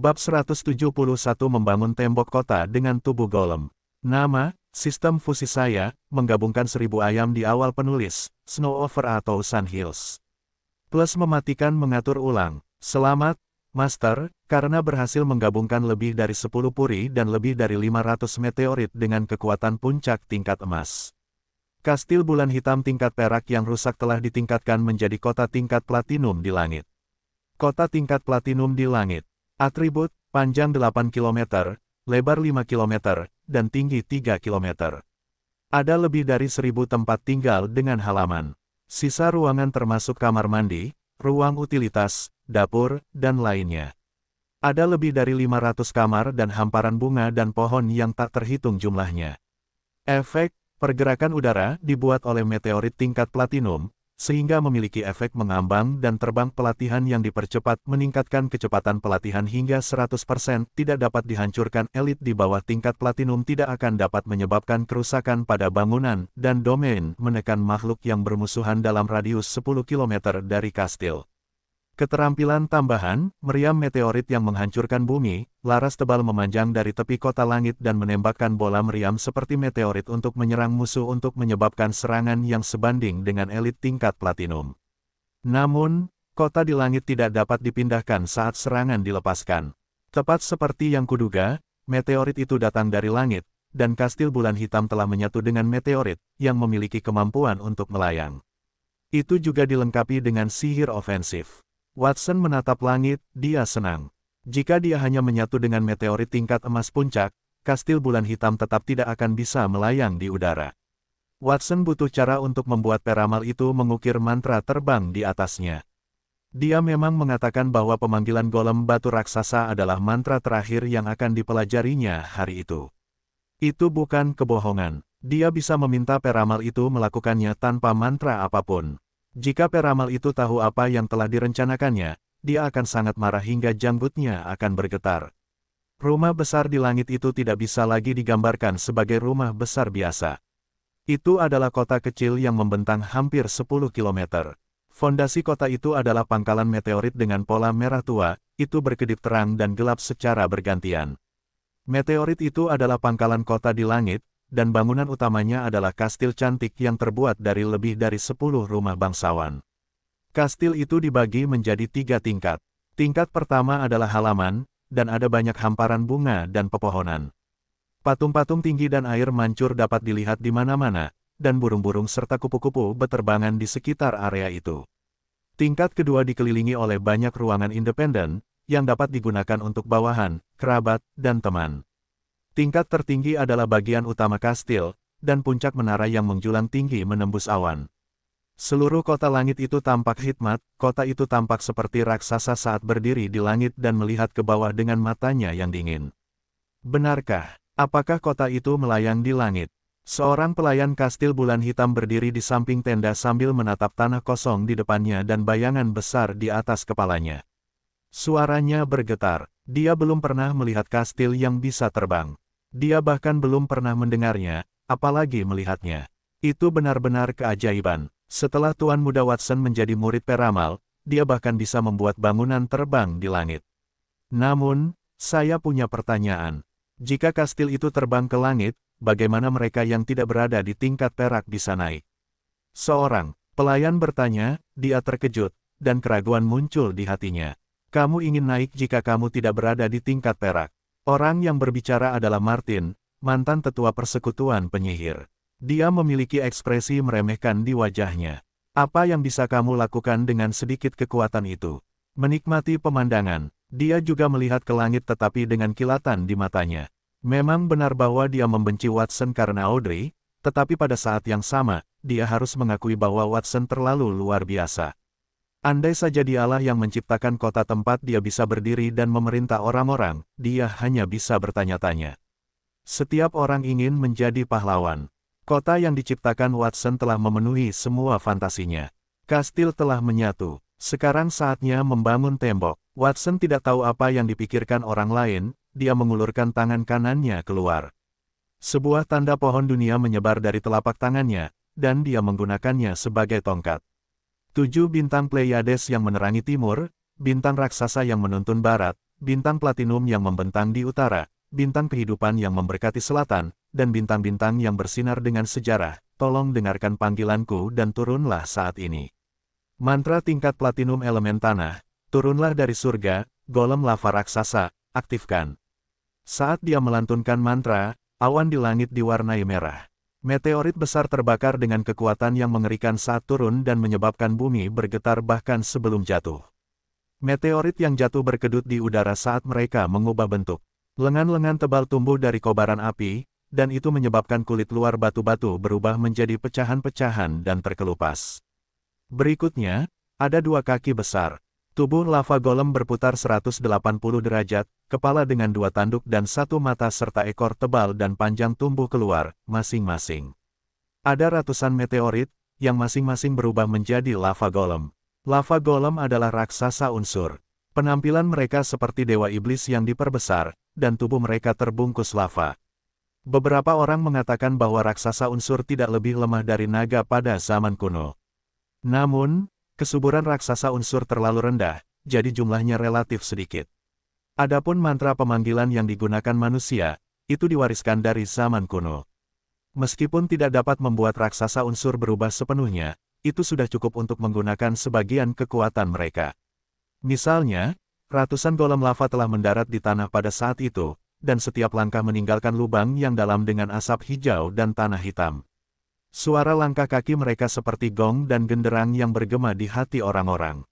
Bab 171 Membangun tembok kota dengan tubuh golem. Nama, sistem fusi saya, menggabungkan 1000 ayam di awal penulis, Snow Over atau Sun Hills. Plus mematikan mengatur ulang. Selamat, Master, karena berhasil menggabungkan lebih dari 10 puri dan lebih dari 500 meteorit dengan kekuatan puncak tingkat emas. Kastil bulan hitam tingkat perak yang rusak telah ditingkatkan menjadi kota tingkat platinum di langit. Kota tingkat platinum di langit. Atribut, panjang 8 km, lebar 5 km, dan tinggi 3 km. Ada lebih dari 1000 tempat tinggal dengan halaman. Sisa ruangan termasuk kamar mandi, ruang utilitas, dapur, dan lainnya. Ada lebih dari 500 kamar dan hamparan bunga dan pohon yang tak terhitung jumlahnya. Efek, pergerakan udara dibuat oleh meteorit tingkat platinum, sehingga memiliki efek mengambang dan terbang pelatihan yang dipercepat meningkatkan kecepatan pelatihan hingga 100%, tidak dapat dihancurkan elit di bawah tingkat platinum tidak akan dapat menyebabkan kerusakan pada bangunan dan domain menekan makhluk yang bermusuhan dalam radius 10 km dari kastil. Keterampilan tambahan, meriam meteorit yang menghancurkan bumi, laras tebal memanjang dari tepi kota langit dan menembakkan bola meriam seperti meteorit untuk menyerang musuh untuk menyebabkan serangan yang sebanding dengan elit tingkat platinum. Namun, kota di langit tidak dapat dipindahkan saat serangan dilepaskan. Tepat seperti yang kuduga, meteorit itu datang dari langit, dan kastil bulan hitam telah menyatu dengan meteorit, yang memiliki kemampuan untuk melayang. Itu juga dilengkapi dengan sihir ofensif. Watson menatap langit, dia senang. Jika dia hanya menyatu dengan meteorit tingkat emas puncak, kastil bulan hitam tetap tidak akan bisa melayang di udara. Watson butuh cara untuk membuat peramal itu mengukir mantra terbang di atasnya. Dia memang mengatakan bahwa pemanggilan golem batu raksasa adalah mantra terakhir yang akan dipelajarinya hari itu. Itu bukan kebohongan. Dia bisa meminta peramal itu melakukannya tanpa mantra apapun. Jika peramal itu tahu apa yang telah direncanakannya, dia akan sangat marah hingga janggutnya akan bergetar. Rumah besar di langit itu tidak bisa lagi digambarkan sebagai rumah besar biasa. Itu adalah kota kecil yang membentang hampir 10 km. Fondasi kota itu adalah pangkalan meteorit dengan pola merah tua, itu berkedip terang dan gelap secara bergantian. Meteorit itu adalah pangkalan kota di langit, dan bangunan utamanya adalah kastil cantik yang terbuat dari lebih dari 10 rumah bangsawan. Kastil itu dibagi menjadi 3 tingkat. Tingkat pertama adalah halaman, dan ada banyak hamparan bunga dan pepohonan. Patung-patung tinggi dan air mancur dapat dilihat di mana-mana, dan burung-burung serta kupu-kupu beterbangan di sekitar area itu. Tingkat kedua dikelilingi oleh banyak ruangan independen, yang dapat digunakan untuk bawahan, kerabat, dan teman. Tingkat tertinggi adalah bagian utama kastil, dan puncak menara yang menjulang tinggi menembus awan. Seluruh kota langit itu tampak hikmat, kota itu tampak seperti raksasa saat berdiri di langit dan melihat ke bawah dengan matanya yang dingin. Benarkah? Apakah kota itu melayang di langit? Seorang pelayan kastil bulan hitam berdiri di samping tenda sambil menatap tanah kosong di depannya dan bayangan besar di atas kepalanya. Suaranya bergetar. Dia belum pernah melihat kastil yang bisa terbang. Dia bahkan belum pernah mendengarnya, apalagi melihatnya. Itu benar-benar keajaiban. Setelah Tuan Muda Watson menjadi murid peramal, dia bahkan bisa membuat bangunan terbang di langit. Namun, saya punya pertanyaan. Jika kastil itu terbang ke langit, bagaimana mereka yang tidak berada di tingkat perak bisa naik? Seorang pelayan bertanya, dia terkejut, dan keraguan muncul di hatinya. Kamu ingin naik jika kamu tidak berada di tingkat perak. Orang yang berbicara adalah Martin, mantan tetua persekutuan penyihir. Dia memiliki ekspresi meremehkan di wajahnya. Apa yang bisa kamu lakukan dengan sedikit kekuatan itu? Menikmati pemandangan. Dia juga melihat ke langit tetapi dengan kilatan di matanya. Memang benar bahwa dia membenci Watson karena Audrey, tetapi pada saat yang sama, dia harus mengakui bahwa Watson terlalu luar biasa. Andai saja dialah yang menciptakan kota tempat dia bisa berdiri dan memerintah orang-orang, dia hanya bisa bertanya-tanya. Setiap orang ingin menjadi pahlawan. Kota yang diciptakan Watson telah memenuhi semua fantasinya. Kastil telah menyatu. Sekarang saatnya membangun tembok. Watson tidak tahu apa yang dipikirkan orang lain, dia mengulurkan tangan kanannya keluar. Sebuah tanda pohon dunia menyebar dari telapak tangannya, dan dia menggunakannya sebagai tongkat. 7 bintang Pleiades yang menerangi timur, bintang raksasa yang menuntun barat, bintang platinum yang membentang di utara, bintang kehidupan yang memberkati selatan, dan bintang-bintang yang bersinar dengan sejarah, tolong dengarkan panggilanku dan turunlah saat ini. Mantra tingkat platinum elemen tanah, turunlah dari surga, golem lava raksasa, aktifkan. Saat dia melantunkan mantra, awan di langit diwarnai merah. Meteorit besar terbakar dengan kekuatan yang mengerikan saat turun dan menyebabkan bumi bergetar bahkan sebelum jatuh. Meteorit yang jatuh berkedut di udara saat mereka mengubah bentuk. Lengan-lengan tebal tumbuh dari kobaran api, dan itu menyebabkan kulit luar batu-batu berubah menjadi pecahan-pecahan dan terkelupas. Berikutnya, ada dua kaki besar. Tubuh lava golem berputar 180 derajat, kepala dengan dua tanduk dan satu mata serta ekor tebal dan panjang tumbuh keluar, masing-masing. Ada ratusan meteorit, yang masing-masing berubah menjadi lava golem. Lava golem adalah raksasa unsur. Penampilan mereka seperti dewa iblis yang diperbesar, dan tubuh mereka terbungkus lava. Beberapa orang mengatakan bahwa raksasa unsur tidak lebih lemah dari naga pada zaman kuno. Namun, kesuburan raksasa unsur terlalu rendah, jadi jumlahnya relatif sedikit. Adapun mantra pemanggilan yang digunakan manusia, itu diwariskan dari zaman kuno. Meskipun tidak dapat membuat raksasa unsur berubah sepenuhnya, itu sudah cukup untuk menggunakan sebagian kekuatan mereka. Misalnya, ratusan golem lava telah mendarat di tanah pada saat itu, dan setiap langkah meninggalkan lubang yang dalam dengan asap hijau dan tanah hitam. Suara langkah kaki mereka seperti gong dan genderang yang bergema di hati orang-orang.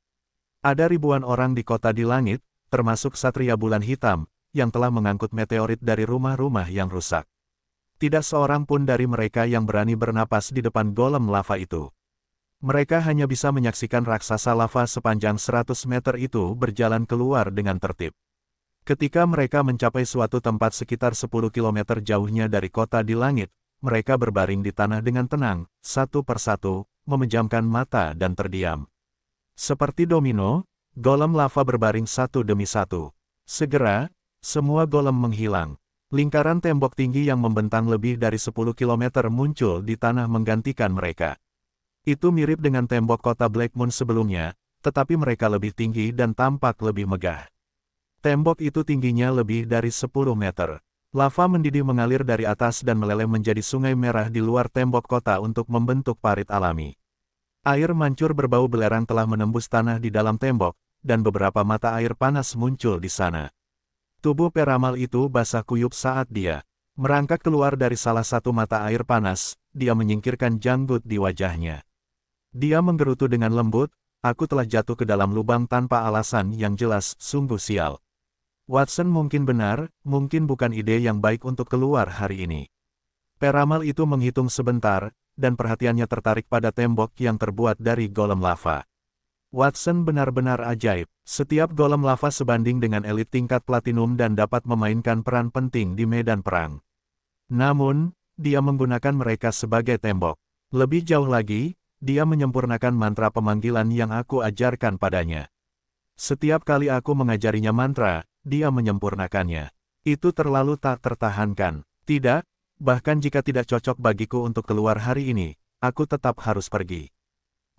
Ada ribuan orang di kota di langit, termasuk Satria Bulan Hitam, yang telah mengangkut meteorit dari rumah-rumah yang rusak. Tidak seorang pun dari mereka yang berani bernapas di depan golem lava itu. Mereka hanya bisa menyaksikan raksasa lava sepanjang 100 meter itu berjalan keluar dengan tertib. Ketika mereka mencapai suatu tempat sekitar 10 km jauhnya dari kota di langit, mereka berbaring di tanah dengan tenang, satu persatu, memejamkan mata dan terdiam. Seperti domino, golem lava berbaring satu demi satu. Segera, semua golem menghilang. Lingkaran tembok tinggi yang membentang lebih dari 10 km muncul di tanah menggantikan mereka. Itu mirip dengan tembok kota Black Moon sebelumnya, tetapi mereka lebih tinggi dan tampak lebih megah. Tembok itu tingginya lebih dari 10 meter. Lava mendidih mengalir dari atas dan meleleh menjadi sungai merah di luar tembok kota untuk membentuk parit alami. Air mancur berbau belerang telah menembus tanah di dalam tembok, dan beberapa mata air panas muncul di sana. Tubuh peramal itu basah kuyup saat dia merangkak keluar dari salah satu mata air panas, dia menyingkirkan janggut di wajahnya. Dia menggerutu dengan lembut, aku telah jatuh ke dalam lubang tanpa alasan yang jelas, sungguh sial. Watson mungkin benar, mungkin bukan ide yang baik untuk keluar hari ini. Peramal itu menghitung sebentar, dan perhatiannya tertarik pada tembok yang terbuat dari golem lava. Watson benar-benar ajaib. Setiap golem lava sebanding dengan elit tingkat platinum dan dapat memainkan peran penting di medan perang. Namun, dia menggunakan mereka sebagai tembok. Lebih jauh lagi, dia menyempurnakan mantra pemanggilan yang aku ajarkan padanya. Setiap kali aku mengajarinya mantra, dia menyempurnakannya. Itu terlalu tak tertahankan. Tidak, bahkan jika tidak cocok bagiku untuk keluar hari ini, aku tetap harus pergi.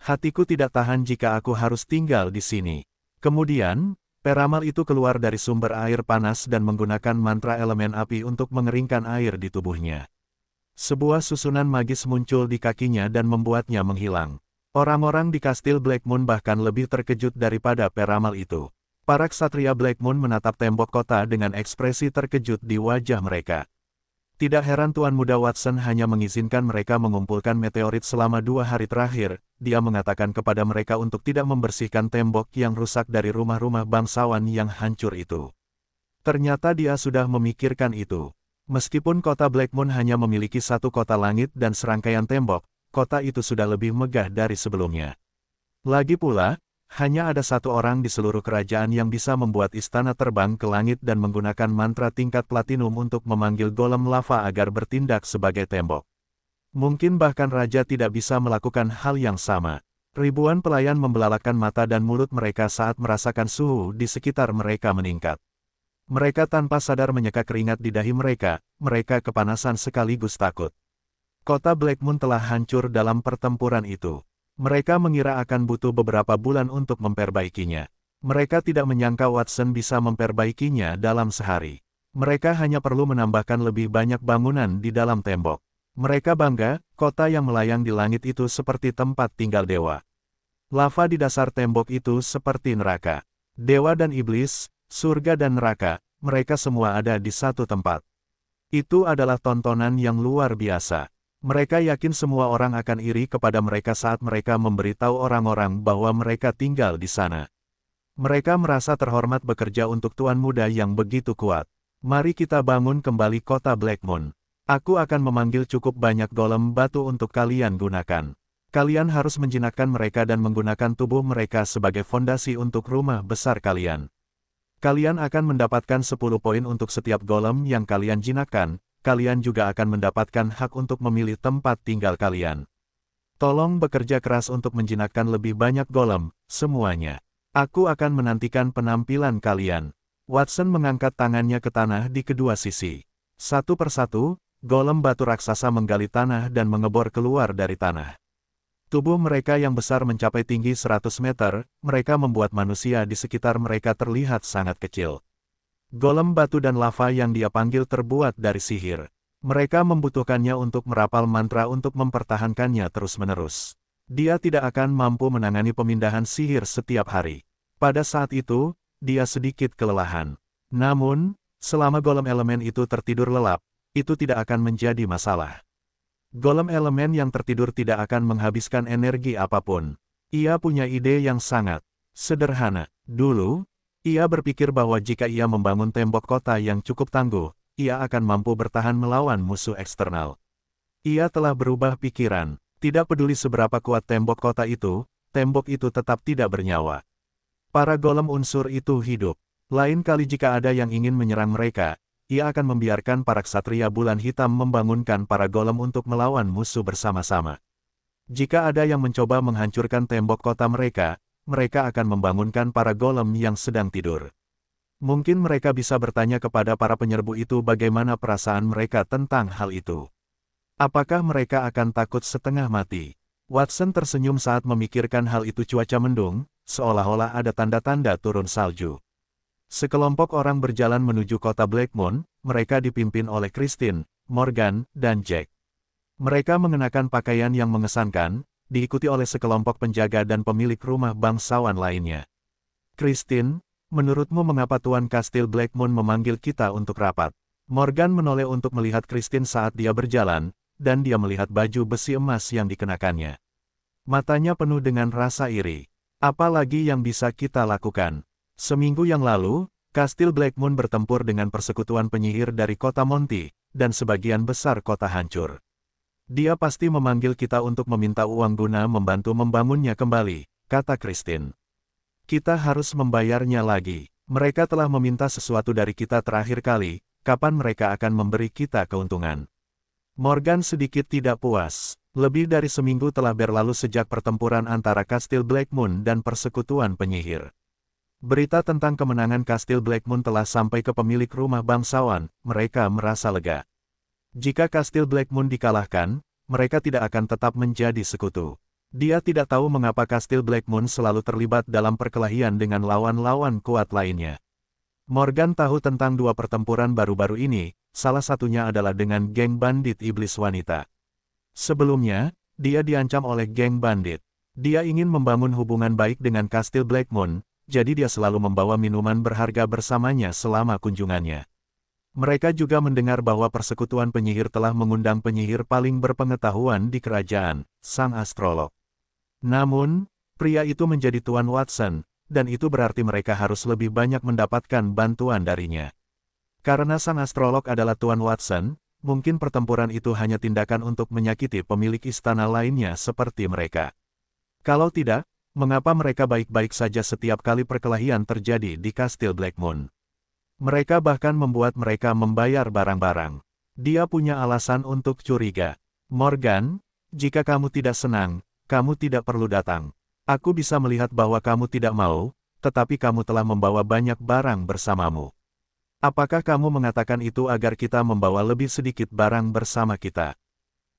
Hatiku tidak tahan jika aku harus tinggal di sini. Kemudian, peramal itu keluar dari sumber air panas dan menggunakan mantra elemen api untuk mengeringkan air di tubuhnya. Sebuah susunan magis muncul di kakinya dan membuatnya menghilang. Orang-orang di kastil Black Moon bahkan lebih terkejut daripada peramal itu. Para ksatria Black Moon menatap tembok kota dengan ekspresi terkejut di wajah mereka. Tidak heran Tuan Muda Watson hanya mengizinkan mereka mengumpulkan meteorit selama 2 hari terakhir, dia mengatakan kepada mereka untuk tidak membersihkan tembok yang rusak dari rumah-rumah bangsawan yang hancur itu. Ternyata dia sudah memikirkan itu. Meskipun kota Black Moon hanya memiliki satu kota langit dan serangkaian tembok, kota itu sudah lebih megah dari sebelumnya. Lagi pula, hanya ada satu orang di seluruh kerajaan yang bisa membuat istana terbang ke langit dan menggunakan mantra tingkat platinum untuk memanggil golem lava agar bertindak sebagai tembok. Mungkin bahkan raja tidak bisa melakukan hal yang sama. Ribuan pelayan membelalakan mata dan mulut mereka saat merasakan suhu di sekitar mereka meningkat. Mereka tanpa sadar menyeka keringat di dahi mereka kepanasan sekaligus takut. Kota Black Moon telah hancur dalam pertempuran itu. Mereka mengira akan butuh beberapa bulan untuk memperbaikinya. Mereka tidak menyangka Watson bisa memperbaikinya dalam sehari. Mereka hanya perlu menambahkan lebih banyak bangunan di dalam tembok. Mereka bangga, kota yang melayang di langit itu seperti tempat tinggal dewa. Lava di dasar tembok itu seperti neraka. Dewa dan iblis, surga dan neraka, mereka semua ada di satu tempat. Itu adalah tontonan yang luar biasa. Mereka yakin semua orang akan iri kepada mereka saat mereka memberitahu orang-orang bahwa mereka tinggal di sana. Mereka merasa terhormat bekerja untuk Tuan Muda yang begitu kuat. Mari kita bangun kembali kota Black Moon. Aku akan memanggil cukup banyak golem batu untuk kalian gunakan. Kalian harus menjinakkan mereka dan menggunakan tubuh mereka sebagai fondasi untuk rumah besar kalian. Kalian akan mendapatkan 10 poin untuk setiap golem yang kalian jinakkan. Kalian juga akan mendapatkan hak untuk memilih tempat tinggal kalian. Tolong bekerja keras untuk menjinakkan lebih banyak golem, semuanya. Aku akan menantikan penampilan kalian. Watson mengangkat tangannya ke tanah di kedua sisi. Satu persatu, golem batu raksasa menggali tanah dan mengebor keluar dari tanah. Tubuh mereka yang besar mencapai tinggi 100 meter, mereka membuat manusia di sekitar mereka terlihat sangat kecil. Golem batu dan lava yang dia panggil terbuat dari sihir. Mereka membutuhkannya untuk merapal mantra untuk mempertahankannya terus-menerus. Dia tidak akan mampu menangani pemindahan sihir setiap hari. Pada saat itu, dia sedikit kelelahan. Namun, selama golem elemen itu tertidur lelap, itu tidak akan menjadi masalah. Golem elemen yang tertidur tidak akan menghabiskan energi apapun. Ia punya ide yang sangat sederhana. Dulu, ia berpikir bahwa jika ia membangun tembok kota yang cukup tangguh, ia akan mampu bertahan melawan musuh eksternal. Ia telah berubah pikiran. Tidak peduli seberapa kuat tembok kota itu tetap tidak bernyawa. Para golem unsur itu hidup. Lain kali jika ada yang ingin menyerang mereka, ia akan membiarkan para ksatria bulan hitam membangunkan para golem untuk melawan musuh bersama-sama. Jika ada yang mencoba menghancurkan tembok kota mereka, mereka akan membangunkan para golem yang sedang tidur. Mungkin mereka bisa bertanya kepada para penyerbu itu bagaimana perasaan mereka tentang hal itu. Apakah mereka akan takut setengah mati? Watson tersenyum saat memikirkan hal itu. Cuaca mendung, seolah-olah ada tanda-tanda turun salju. Sekelompok orang berjalan menuju kota Black Moon, mereka dipimpin oleh Christine, Morgan, dan Jack. Mereka mengenakan pakaian yang mengesankan, diikuti oleh sekelompok penjaga dan pemilik rumah bangsawan lainnya. Christine, menurutmu mengapa Tuan Kastil Black Moon memanggil kita untuk rapat? Morgan menoleh untuk melihat Christine saat dia berjalan, dan dia melihat baju besi emas yang dikenakannya. Matanya penuh dengan rasa iri. Apa lagi yang bisa kita lakukan? Seminggu yang lalu, Kastil Black Moon bertempur dengan persekutuan penyihir dari kota Monty, dan sebagian besar kota hancur. Dia pasti memanggil kita untuk meminta uang guna membantu membangunnya kembali, kata Christine. Kita harus membayarnya lagi. Mereka telah meminta sesuatu dari kita terakhir kali, kapan mereka akan memberi kita keuntungan? Morgan sedikit tidak puas. Lebih dari seminggu telah berlalu sejak pertempuran antara Kastil Black Moon dan persekutuan penyihir. Berita tentang kemenangan Kastil Black Moon telah sampai ke pemilik rumah bangsawan, mereka merasa lega. Jika Kastil Black Moon dikalahkan, mereka tidak akan tetap menjadi sekutu. Dia tidak tahu mengapa Kastil Black Moon selalu terlibat dalam perkelahian dengan lawan-lawan kuat lainnya. Morgan tahu tentang dua pertempuran baru-baru ini, salah satunya adalah dengan geng bandit iblis wanita. Sebelumnya, dia diancam oleh geng bandit. Dia ingin membangun hubungan baik dengan Kastil Black Moon, jadi dia selalu membawa minuman berharga bersamanya selama kunjungannya. Mereka juga mendengar bahwa persekutuan penyihir telah mengundang penyihir paling berpengetahuan di kerajaan, sang astrolog. Namun, pria itu menjadi Tuan Watson, dan itu berarti mereka harus lebih banyak mendapatkan bantuan darinya. Karena sang astrolog adalah Tuan Watson, mungkin pertempuran itu hanya tindakan untuk menyakiti pemilik istana lainnya seperti mereka. Kalau tidak, mengapa mereka baik-baik saja setiap kali perkelahian terjadi di Kastil Black Moon? Mereka bahkan membuat mereka membayar barang-barang. Dia punya alasan untuk curiga. Morgan, jika kamu tidak senang, kamu tidak perlu datang. Aku bisa melihat bahwa kamu tidak mau, tetapi kamu telah membawa banyak barang bersamamu. Apakah kamu mengatakan itu agar kita membawa lebih sedikit barang bersama kita?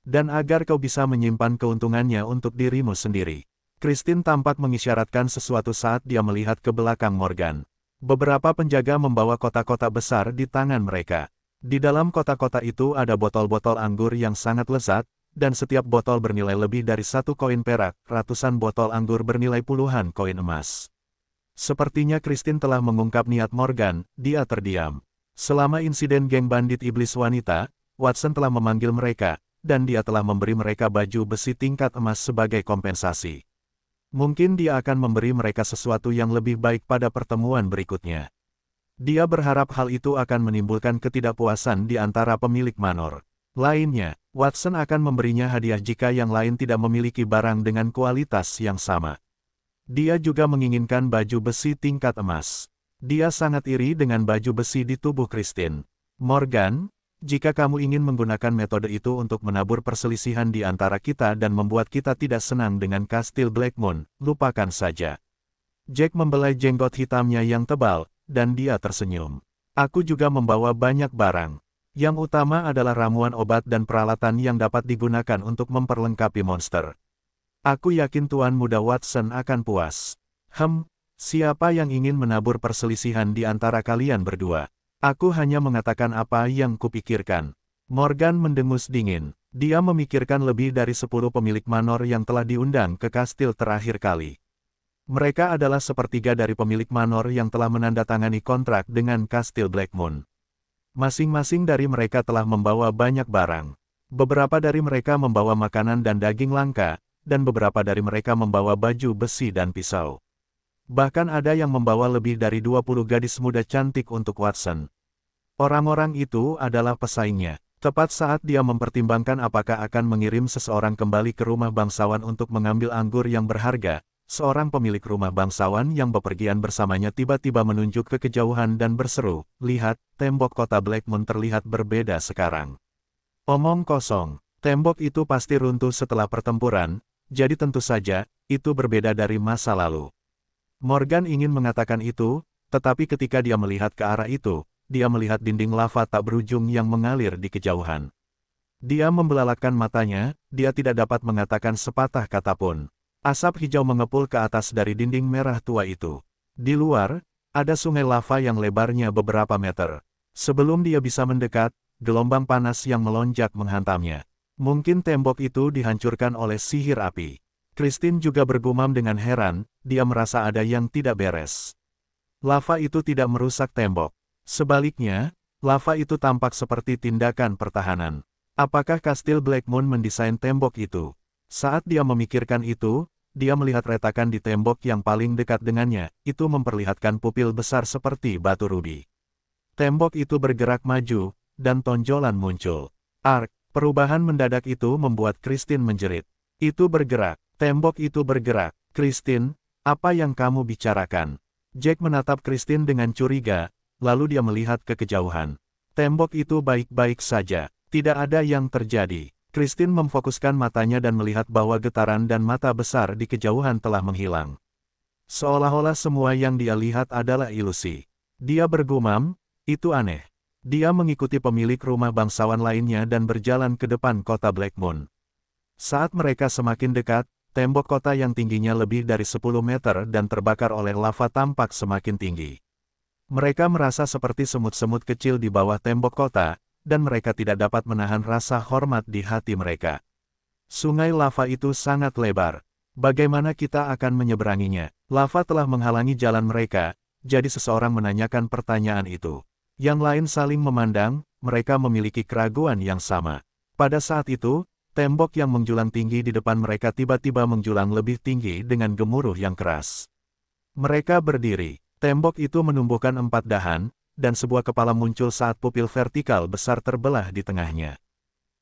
Dan agar kau bisa menyimpan keuntungannya untuk dirimu sendiri. Christine tampak mengisyaratkan sesuatu saat dia melihat ke belakang Morgan. Beberapa penjaga membawa kotak-kotak besar di tangan mereka. Di dalam kotak-kotak itu ada botol-botol anggur yang sangat lezat, dan setiap botol bernilai lebih dari 1 koin perak, ratusan botol anggur bernilai puluhan koin emas. Sepertinya Christine telah mengungkap niat Morgan, dia terdiam. Selama insiden geng bandit iblis wanita, Watson telah memanggil mereka, dan dia telah memberi mereka baju besi tingkat emas sebagai kompensasi. Mungkin dia akan memberi mereka sesuatu yang lebih baik pada pertemuan berikutnya. Dia berharap hal itu akan menimbulkan ketidakpuasan di antara pemilik manor lainnya. Watson akan memberinya hadiah jika yang lain tidak memiliki barang dengan kualitas yang sama. Dia juga menginginkan baju besi tingkat emas. Dia sangat iri dengan baju besi di tubuh Christine. Morgan, jika kamu ingin menggunakan metode itu untuk menabur perselisihan di antara kita dan membuat kita tidak senang dengan Kastil Blackmoon, lupakan saja. Jack membelai jenggot hitamnya yang tebal, dan dia tersenyum. Aku juga membawa banyak barang. Yang utama adalah ramuan obat dan peralatan yang dapat digunakan untuk memperlengkapi monster. Aku yakin Tuan Muda Watson akan puas. Siapa yang ingin menabur perselisihan di antara kalian berdua? Aku hanya mengatakan apa yang kupikirkan. Morgan mendengus dingin. Dia memikirkan lebih dari 10 pemilik manor yang telah diundang ke kastil terakhir kali. Mereka adalah sepertiga dari pemilik manor yang telah menandatangani kontrak dengan Kastil Blackmoon. Masing-masing dari mereka telah membawa banyak barang. Beberapa dari mereka membawa makanan dan daging langka, dan beberapa dari mereka membawa baju besi dan pisau. Bahkan ada yang membawa lebih dari 20 gadis muda cantik untuk Watson. Orang-orang itu adalah pesaingnya. Tepat saat dia mempertimbangkan apakah akan mengirim seseorang kembali ke rumah bangsawan untuk mengambil anggur yang berharga, seorang pemilik rumah bangsawan yang bepergian bersamanya tiba-tiba menunjuk ke kejauhan dan berseru, "Lihat, tembok kota Blackmoon terlihat berbeda sekarang." Omong kosong, tembok itu pasti runtuh setelah pertempuran, jadi tentu saja, itu berbeda dari masa lalu. Morgan ingin mengatakan itu, tetapi ketika dia melihat ke arah itu, dia melihat dinding lava tak berujung yang mengalir di kejauhan. Dia membelalakkan matanya, dia tidak dapat mengatakan sepatah kata pun. Asap hijau mengepul ke atas dari dinding merah tua itu. Di luar, ada sungai lava yang lebarnya beberapa meter. Sebelum dia bisa mendekat, gelombang panas yang melonjak menghantamnya. Mungkin tembok itu dihancurkan oleh sihir api. Christine juga bergumam dengan heran, dia merasa ada yang tidak beres. Lava itu tidak merusak tembok. Sebaliknya, lava itu tampak seperti tindakan pertahanan. Apakah Kastil Blackmoon mendesain tembok itu? Saat dia memikirkan itu, dia melihat retakan di tembok yang paling dekat dengannya, itu memperlihatkan pupil besar seperti batu rubi. Tembok itu bergerak maju, dan tonjolan muncul. Perubahan mendadak itu membuat Christine menjerit. Itu bergerak. Tembok itu bergerak. Christine, apa yang kamu bicarakan? Jack menatap Christine dengan curiga, lalu dia melihat ke kejauhan. Tembok itu baik-baik saja. Tidak ada yang terjadi. Christine memfokuskan matanya dan melihat bahwa getaran dan mata besar di kejauhan telah menghilang. Seolah-olah semua yang dia lihat adalah ilusi. Dia bergumam, itu aneh. Dia mengikuti pemilik rumah bangsawan lainnya dan berjalan ke depan kota Blackmoon. Saat mereka semakin dekat, tembok kota yang tingginya lebih dari 10 meter dan terbakar oleh lava tampak semakin tinggi. Mereka merasa seperti semut-semut kecil di bawah tembok kota, dan mereka tidak dapat menahan rasa hormat di hati mereka. Sungai lava itu sangat lebar. Bagaimana kita akan menyeberanginya? Lava telah menghalangi jalan mereka, jadi seseorang menanyakan pertanyaan itu. Yang lain saling memandang, mereka memiliki keraguan yang sama. Pada saat itu, tembok yang menjulang tinggi di depan mereka tiba-tiba menjulang lebih tinggi dengan gemuruh yang keras. Mereka berdiri. Tembok itu menumbuhkan 4 dahan, dan sebuah kepala muncul saat pupil vertikal besar terbelah di tengahnya.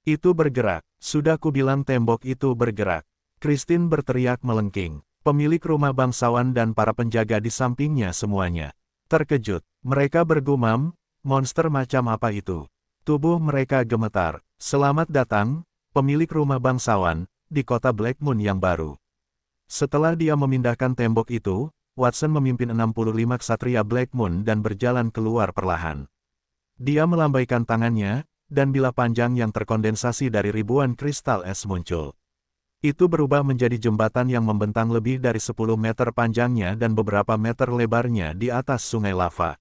Itu bergerak. Sudah kubilang tembok itu bergerak. Christine berteriak melengking. Pemilik rumah bangsawan dan para penjaga di sampingnya semuanya terkejut. Mereka bergumam, monster macam apa itu? Tubuh mereka gemetar. Selamat datang, pemilik rumah bangsawan, di kota Blackmoon yang baru. Setelah dia memindahkan tembok itu, Watson memimpin 65 ksatria Blackmoon dan berjalan keluar perlahan. Dia melambaikan tangannya, dan bilah panjang yang terkondensasi dari ribuan kristal es muncul. Itu berubah menjadi jembatan yang membentang lebih dari 10 meter panjangnya dan beberapa meter lebarnya di atas sungai lava.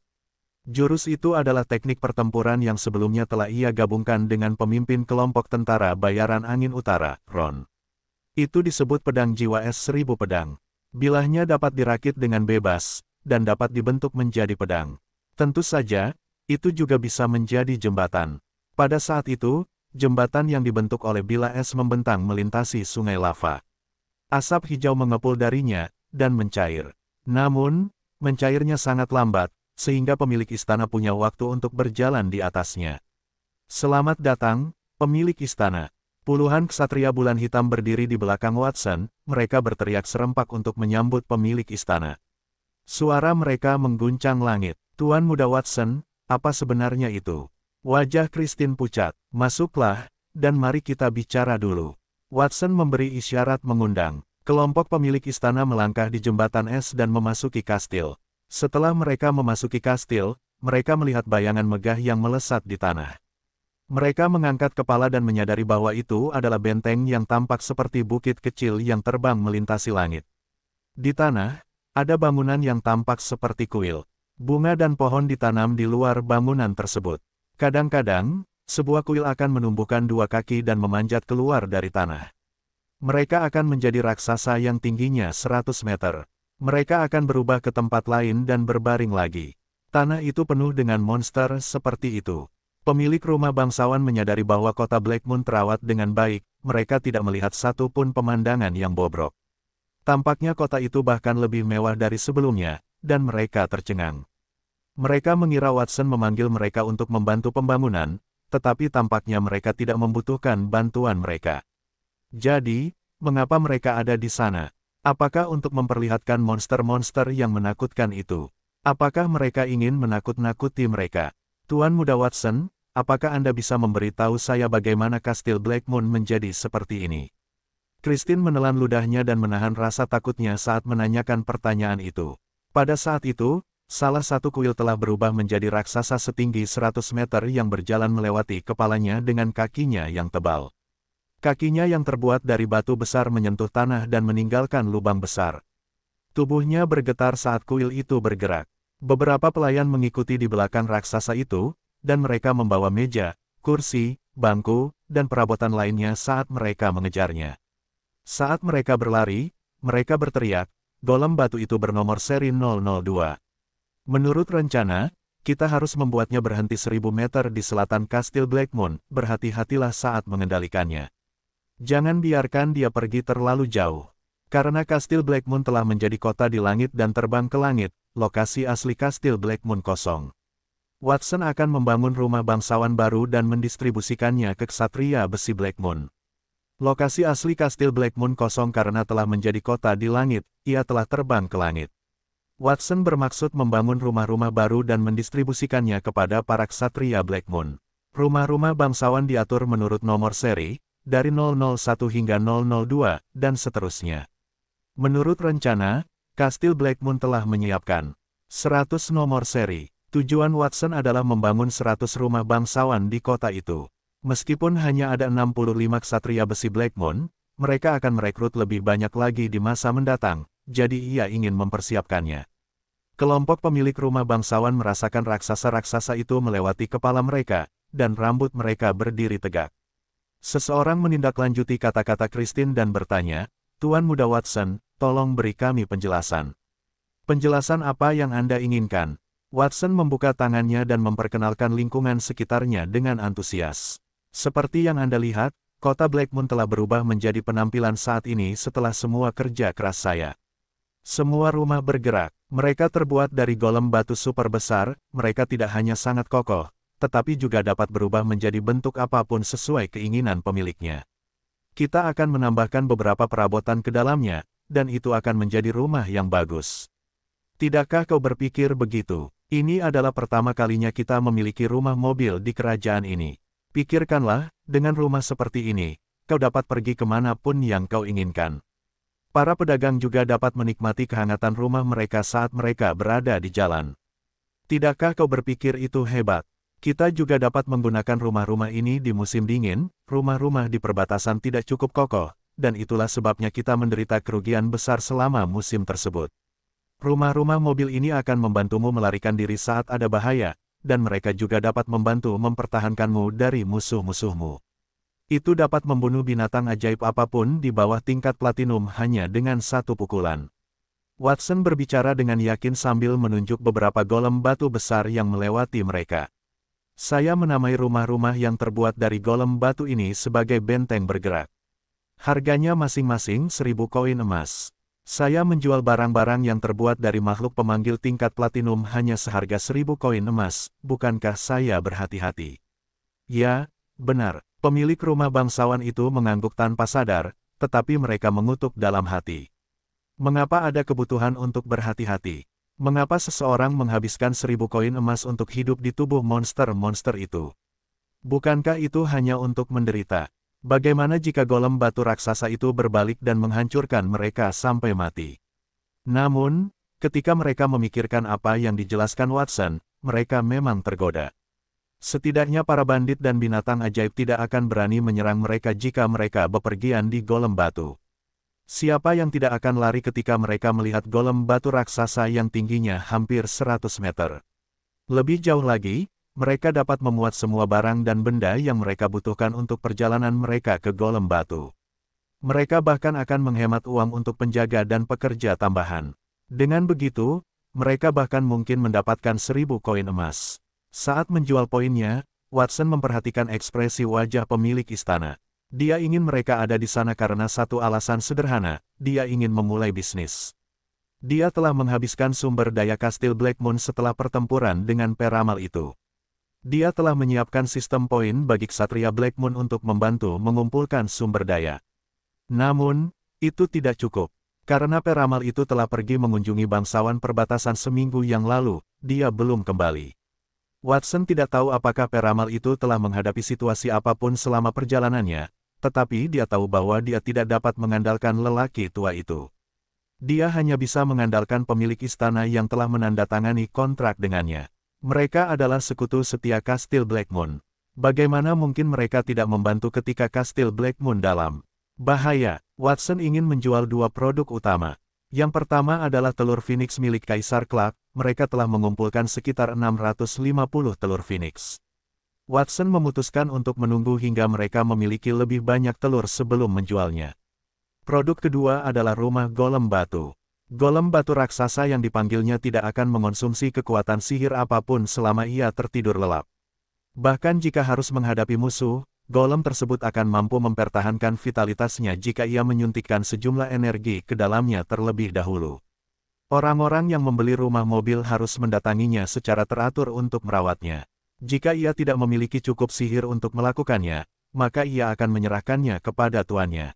Jurus itu adalah teknik pertempuran yang sebelumnya telah ia gabungkan dengan pemimpin kelompok tentara bayaran angin utara, Ron. Itu disebut pedang jiwa S-1000 pedang. Bilahnya dapat dirakit dengan bebas, dan dapat dibentuk menjadi pedang. Tentu saja, itu juga bisa menjadi jembatan. Pada saat itu, jembatan yang dibentuk oleh bilah es membentang melintasi sungai lava. Asap hijau mengepul darinya, dan mencair. Namun, mencairnya sangat lambat, sehingga pemilik istana punya waktu untuk berjalan di atasnya. Selamat datang, pemilik istana. Puluhan ksatria bulan hitam berdiri di belakang Watson, mereka berteriak serempak untuk menyambut pemilik istana. Suara mereka mengguncang langit. Tuan Muda Watson, apa sebenarnya itu? Wajah Christine pucat. Masuklah, dan mari kita bicara dulu. Watson memberi isyarat mengundang. Kelompok pemilik istana melangkah di jembatan es dan memasuki kastil. Setelah mereka memasuki kastil, mereka melihat bayangan megah yang melesat di tanah. Mereka mengangkat kepala dan menyadari bahwa itu adalah benteng yang tampak seperti bukit kecil yang terbang melintasi langit. Di tanah, ada bangunan yang tampak seperti kuil. Bunga dan pohon ditanam di luar bangunan tersebut. Kadang-kadang, sebuah kuil akan menumbuhkan dua kaki dan memanjat keluar dari tanah. Mereka akan menjadi raksasa yang tingginya 100 meter. Mereka akan berubah ke tempat lain dan berbaring lagi. Tanah itu penuh dengan monster seperti itu. Pemilik rumah bangsawan menyadari bahwa kota Blackmoon terawat dengan baik, mereka tidak melihat satu pun pemandangan yang bobrok. Tampaknya kota itu bahkan lebih mewah dari sebelumnya, dan mereka tercengang. Mereka mengira Watson memanggil mereka untuk membantu pembangunan, tetapi tampaknya mereka tidak membutuhkan bantuan mereka. Jadi, mengapa mereka ada di sana? Apakah untuk memperlihatkan monster-monster yang menakutkan itu? Apakah mereka ingin menakut-nakuti mereka? Tuan Muda Watson, apakah Anda bisa memberitahu saya bagaimana kastil Blackmoon menjadi seperti ini? Christine menelan ludahnya dan menahan rasa takutnya saat menanyakan pertanyaan itu. Pada saat itu, salah satu kuil telah berubah menjadi raksasa setinggi 100 meter yang berjalan melewati kepalanya dengan kakinya yang tebal. Kakinya yang terbuat dari batu besar menyentuh tanah dan meninggalkan lubang besar. Tubuhnya bergetar saat kuil itu bergerak. Beberapa pelayan mengikuti di belakang raksasa itu, dan mereka membawa meja, kursi, bangku, dan perabotan lainnya saat mereka mengejarnya. Saat mereka berlari, mereka berteriak, golem batu itu bernomor seri 002. Menurut rencana, kita harus membuatnya berhenti 1000 meter di selatan kastil Blackmoon, berhati-hatilah saat mengendalikannya. Jangan biarkan dia pergi terlalu jauh. Karena kastil Blackmoon telah menjadi kota di langit dan terbang ke langit, lokasi asli kastil Blackmoon kosong. Watson akan membangun rumah bangsawan baru dan mendistribusikannya ke ksatria besi Blackmoon. Lokasi asli kastil Blackmoon kosong karena telah menjadi kota di langit, ia telah terbang ke langit. Watson bermaksud membangun rumah-rumah baru dan mendistribusikannya kepada para ksatria Blackmoon. Rumah-rumah bangsawan diatur menurut nomor seri, dari 001 hingga 002, dan seterusnya. Menurut rencana, kastil Blackmoon telah menyiapkan 100 nomor seri. Tujuan Watson adalah membangun 100 rumah bangsawan di kota itu. Meskipun hanya ada 65 ksatria besi Blackmoon, mereka akan merekrut lebih banyak lagi di masa mendatang, jadi ia ingin mempersiapkannya. Kelompok pemilik rumah bangsawan merasakan raksasa-raksasa itu melewati kepala mereka, dan rambut mereka berdiri tegak. Seseorang menindaklanjuti kata-kata Christine dan bertanya, Tuan Muda Watson, tolong beri kami penjelasan. Penjelasan apa yang Anda inginkan? Watson membuka tangannya dan memperkenalkan lingkungan sekitarnya dengan antusias. Seperti yang Anda lihat, kota Blackmoon telah berubah menjadi penampilan saat ini setelah semua kerja keras saya. Semua rumah bergerak, mereka terbuat dari golem batu super besar, mereka tidak hanya sangat kokoh, tetapi juga dapat berubah menjadi bentuk apapun sesuai keinginan pemiliknya. Kita akan menambahkan beberapa perabotan ke dalamnya, dan itu akan menjadi rumah yang bagus. Tidakkah kau berpikir begitu? Ini adalah pertama kalinya kita memiliki rumah mobil di kerajaan ini. Pikirkanlah, dengan rumah seperti ini, kau dapat pergi kemanapun yang kau inginkan. Para pedagang juga dapat menikmati kehangatan rumah mereka saat mereka berada di jalan. Tidakkah kau berpikir itu hebat? Kita juga dapat menggunakan rumah-rumah ini di musim dingin, rumah-rumah di perbatasan tidak cukup kokoh, dan itulah sebabnya kita menderita kerugian besar selama musim tersebut. Rumah-rumah mobil ini akan membantumu melarikan diri saat ada bahaya, dan mereka juga dapat membantu mempertahankanmu dari musuh-musuhmu. Itu dapat membunuh binatang ajaib apapun di bawah tingkat platinum hanya dengan satu pukulan. Watson berbicara dengan yakin sambil menunjuk beberapa golem batu besar yang melewati mereka. Saya menamai rumah-rumah yang terbuat dari golem batu ini sebagai benteng bergerak. Harganya masing-masing 1.000 koin emas. Saya menjual barang-barang yang terbuat dari makhluk pemanggil tingkat platinum hanya seharga 1.000 koin emas, bukankah saya berhati-hati? Ya, benar, pemilik rumah bangsawan itu mengangguk tanpa sadar, tetapi mereka mengutuk dalam hati. Mengapa ada kebutuhan untuk berhati-hati? Mengapa seseorang menghabiskan 1.000 koin emas untuk hidup di tubuh monster-monster itu? Bukankah itu hanya untuk menderita? Bagaimana jika golem batu raksasa itu berbalik dan menghancurkan mereka sampai mati? Namun, ketika mereka memikirkan apa yang dijelaskan Watson, mereka memang tergoda. Setidaknya para bandit dan binatang ajaib tidak akan berani menyerang mereka jika mereka bepergian di golem batu. Siapa yang tidak akan lari ketika mereka melihat golem batu raksasa yang tingginya hampir 100 meter? Lebih jauh lagi, mereka dapat memuat semua barang dan benda yang mereka butuhkan untuk perjalanan mereka ke golem batu. Mereka bahkan akan menghemat uang untuk penjaga dan pekerja tambahan. Dengan begitu, mereka bahkan mungkin mendapatkan 1.000 koin emas. Saat menjual poinnya, Watson memperhatikan ekspresi wajah pemilik istana. Dia ingin mereka ada di sana karena satu alasan sederhana, dia ingin memulai bisnis. Dia telah menghabiskan sumber daya Kastil Blackmoon setelah pertempuran dengan peramal itu. Dia telah menyiapkan sistem poin bagi Ksatria Blackmoon untuk membantu mengumpulkan sumber daya. Namun, itu tidak cukup. Karena peramal itu telah pergi mengunjungi bangsawan perbatasan seminggu yang lalu, dia belum kembali. Watson tidak tahu apakah peramal itu telah menghadapi situasi apapun selama perjalanannya, tetapi dia tahu bahwa dia tidak dapat mengandalkan lelaki tua itu. Dia hanya bisa mengandalkan pemilik istana yang telah menandatangani kontrak dengannya. Mereka adalah sekutu setia Kastil Blackmoon. Bagaimana mungkin mereka tidak membantu ketika Kastil Blackmoon dalam bahaya? Watson ingin menjual dua produk utama. Yang pertama adalah telur Phoenix milik Kaisar Clark. Mereka telah mengumpulkan sekitar 650 telur Phoenix. Watson memutuskan untuk menunggu hingga mereka memiliki lebih banyak telur sebelum menjualnya. Produk kedua adalah rumah golem batu. Golem batu raksasa yang dipanggilnya tidak akan mengonsumsi kekuatan sihir apapun selama ia tertidur lelap. Bahkan jika harus menghadapi musuh, golem tersebut akan mampu mempertahankan vitalitasnya jika ia menyuntikkan sejumlah energi ke dalamnya terlebih dahulu. Orang-orang yang membeli rumah mobil harus mendatanginya secara teratur untuk merawatnya. Jika ia tidak memiliki cukup sihir untuk melakukannya, maka ia akan menyerahkannya kepada tuannya.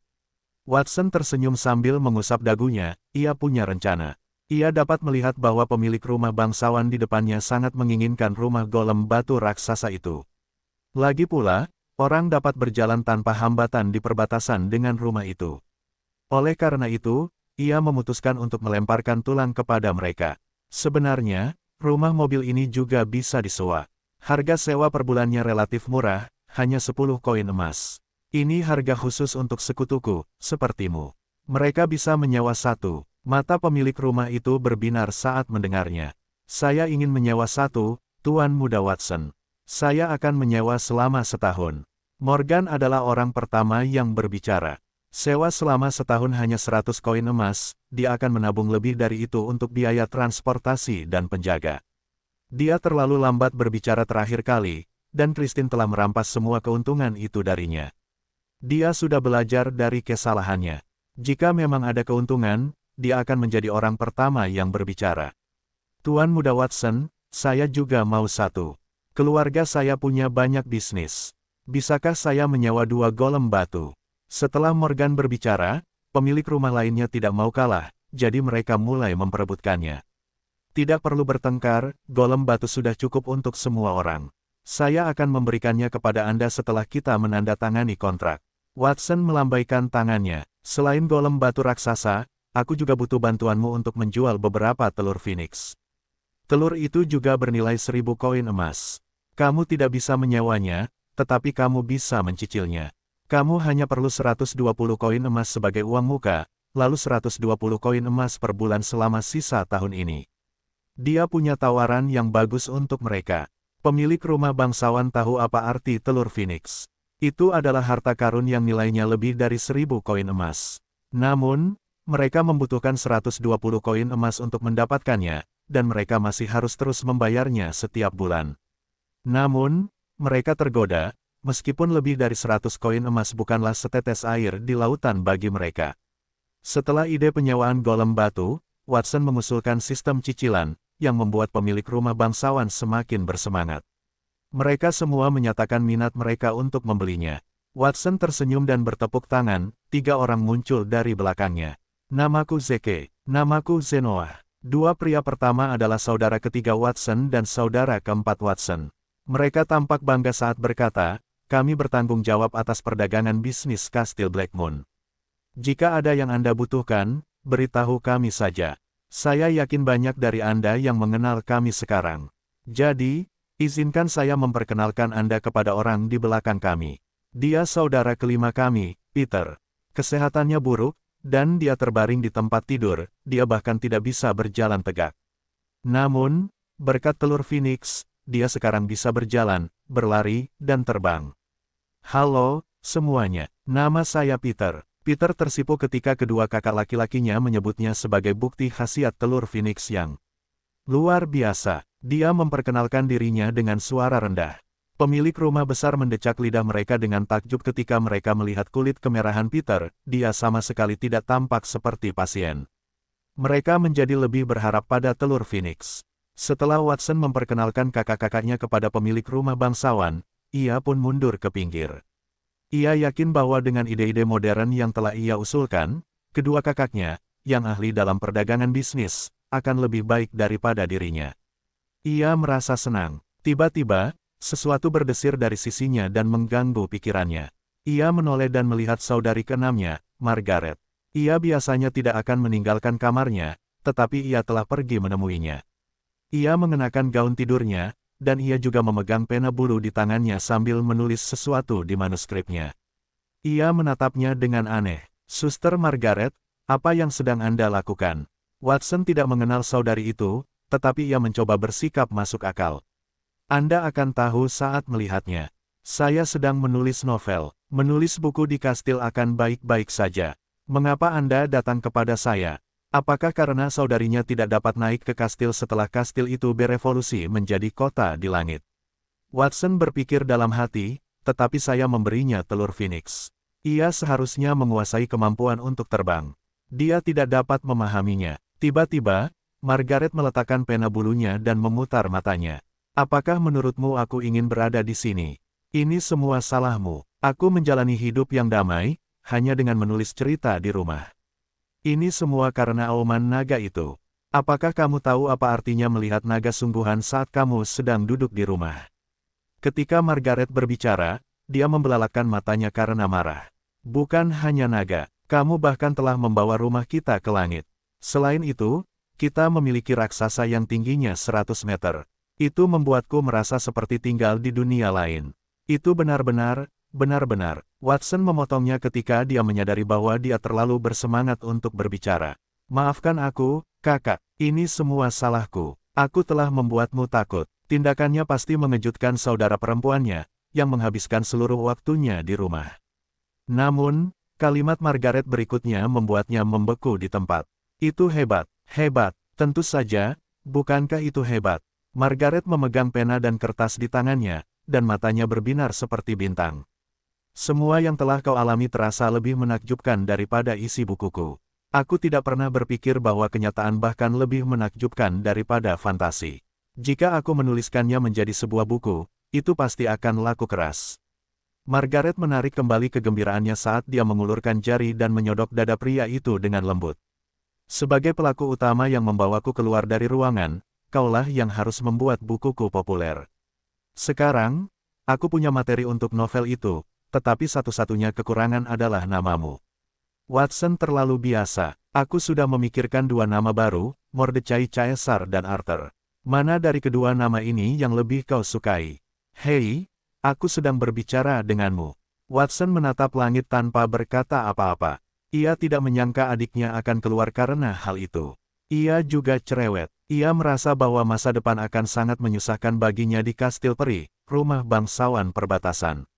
Watson tersenyum sambil mengusap dagunya, ia punya rencana. Ia dapat melihat bahwa pemilik rumah bangsawan di depannya sangat menginginkan rumah golem batu raksasa itu. Lagi pula, orang dapat berjalan tanpa hambatan di perbatasan dengan rumah itu. Oleh karena itu, ia memutuskan untuk melemparkan tulang kepada mereka. Sebenarnya, rumah mobil ini juga bisa disewa. Harga sewa per bulannya relatif murah, hanya 10 koin emas. Ini harga khusus untuk sekutuku, sepertimu. Mereka bisa menyewa satu. Mata pemilik rumah itu berbinar saat mendengarnya. Saya ingin menyewa satu, Tuan Muda Watson. Saya akan menyewa selama setahun. Morgan adalah orang pertama yang berbicara. Sewa selama setahun hanya 100 koin emas, dia akan menabung lebih dari itu untuk biaya transportasi dan penjaga. Dia terlalu lambat berbicara terakhir kali, dan Christine telah merampas semua keuntungan itu darinya. Dia sudah belajar dari kesalahannya. Jika memang ada keuntungan, dia akan menjadi orang pertama yang berbicara. Tuan Muda Watson, saya juga mau satu. Keluarga saya punya banyak bisnis. Bisakah saya menyewa 2 golem batu? Setelah Morgan berbicara, pemilik rumah lainnya tidak mau kalah, jadi mereka mulai memperebutkannya. Tidak perlu bertengkar, golem batu sudah cukup untuk semua orang. Saya akan memberikannya kepada Anda setelah kita menandatangani kontrak. Watson melambaikan tangannya. Selain golem batu raksasa, aku juga butuh bantuanmu untuk menjual beberapa telur Phoenix. Telur itu juga bernilai 1.000 koin emas. Kamu tidak bisa menyewanya, tetapi kamu bisa mencicilnya. Kamu hanya perlu 120 koin emas sebagai uang muka, lalu 120 koin emas per bulan selama sisa tahun ini. Dia punya tawaran yang bagus untuk mereka. Pemilik rumah bangsawan tahu apa arti telur Phoenix. Itu adalah harta karun yang nilainya lebih dari 1000 koin emas. Namun, mereka membutuhkan 120 koin emas untuk mendapatkannya, dan mereka masih harus terus membayarnya setiap bulan. Namun, mereka tergoda, meskipun lebih dari 100 koin emas bukanlah setetes air di lautan bagi mereka. Setelah ide penyewaan golem batu, Watson mengusulkan sistem cicilan, yang membuat pemilik rumah bangsawan semakin bersemangat. Mereka semua menyatakan minat mereka untuk membelinya. Watson tersenyum dan bertepuk tangan, 3 orang muncul dari belakangnya. Namaku Zeke, namaku Zenoah. 2 pria pertama adalah saudara ketiga Watson dan saudara keempat Watson. Mereka tampak bangga saat berkata, kami bertanggung jawab atas perdagangan bisnis Kastil Blackmoon. Jika ada yang Anda butuhkan, beritahu kami saja. Saya yakin banyak dari Anda yang mengenal kami sekarang. Jadi, izinkan saya memperkenalkan Anda kepada orang di belakang kami. Dia saudara kelima kami, Peter. Kesehatannya buruk, dan dia terbaring di tempat tidur, dia bahkan tidak bisa berjalan tegak. Namun, berkat telur Phoenix, dia sekarang bisa berjalan, berlari, dan terbang. Halo, semuanya. Nama saya Peter. Peter tersipu ketika kedua kakak laki-lakinya menyebutnya sebagai bukti khasiat telur Phoenix yang luar biasa. Dia memperkenalkan dirinya dengan suara rendah. Pemilik rumah besar mendecak lidah mereka dengan takjub ketika mereka melihat kulit kemerahan Peter, dia sama sekali tidak tampak seperti pasien. Mereka menjadi lebih berharap pada telur Phoenix. Setelah Watson memperkenalkan kakak-kakaknya kepada pemilik rumah bangsawan, ia pun mundur ke pinggir. Ia yakin bahwa dengan ide-ide modern yang telah ia usulkan, kedua kakaknya, yang ahli dalam perdagangan bisnis, akan lebih baik daripada dirinya. Ia merasa senang. Tiba-tiba, sesuatu berdesir dari sisinya dan mengganggu pikirannya. Ia menoleh dan melihat saudari keenamnya, Margaret. Ia biasanya tidak akan meninggalkan kamarnya, tetapi ia telah pergi menemuinya. Ia mengenakan gaun tidurnya, dan ia juga memegang pena bulu di tangannya sambil menulis sesuatu di manuskripnya. Ia menatapnya dengan aneh. Suster Margaret, apa yang sedang Anda lakukan? Watson tidak mengenal saudari itu, tetapi ia mencoba bersikap masuk akal. Anda akan tahu saat melihatnya. Saya sedang menulis novel. Menulis buku di kastil akan baik-baik saja. Mengapa Anda datang kepada saya? Apakah karena saudarinya tidak dapat naik ke kastil setelah kastil itu berevolusi menjadi kota di langit? Watson berpikir dalam hati, tetapi saya memberinya telur Phoenix. Ia seharusnya menguasai kemampuan untuk terbang. Dia tidak dapat memahaminya. Tiba-tiba, Margaret meletakkan pena bulunya dan memutar matanya. Apakah menurutmu aku ingin berada di sini? Ini semua salahmu. Aku menjalani hidup yang damai, hanya dengan menulis cerita di rumah. Ini semua karena auman naga itu. Apakah kamu tahu apa artinya melihat naga sungguhan saat kamu sedang duduk di rumah? Ketika Margaret berbicara, dia membelalakan matanya karena marah. Bukan hanya naga, kamu bahkan telah membawa rumah kita ke langit. Selain itu, kita memiliki raksasa yang tingginya 100 meter. Itu membuatku merasa seperti tinggal di dunia lain. Itu benar-benar, Watson memotongnya ketika dia menyadari bahwa dia terlalu bersemangat untuk berbicara. Maafkan aku, kakak, ini semua salahku. Aku telah membuatmu takut. Tindakannya pasti mengejutkan saudara perempuannya, yang menghabiskan seluruh waktunya di rumah. Namun, kalimat Margaret berikutnya membuatnya membeku di tempat. Itu hebat, tentu saja, bukankah itu hebat? Margaret memegang pena dan kertas di tangannya, dan matanya berbinar seperti bintang. Semua yang telah kau alami terasa lebih menakjubkan daripada isi bukuku. Aku tidak pernah berpikir bahwa kenyataan bahkan lebih menakjubkan daripada fantasi. Jika aku menuliskannya menjadi sebuah buku, itu pasti akan laku keras. Margaret menarik kembali kegembiraannya saat dia mengulurkan jari dan menyodok dada pria itu dengan lembut. Sebagai pelaku utama yang membawaku keluar dari ruangan, kaulah yang harus membuat bukuku populer. Sekarang, aku punya materi untuk novel itu, tetapi satu-satunya kekurangan adalah namamu. Watson terlalu biasa. Aku sudah memikirkan 2 nama baru, Mordecai Caesar dan Arthur. Mana dari kedua nama ini yang lebih kau sukai? Hei, aku sedang berbicara denganmu. Watson menatap langit tanpa berkata apa-apa. Ia tidak menyangka adiknya akan keluar karena hal itu. Ia juga cerewet. Ia merasa bahwa masa depan akan sangat menyusahkan baginya di Kastil Peri, rumah bangsawan perbatasan.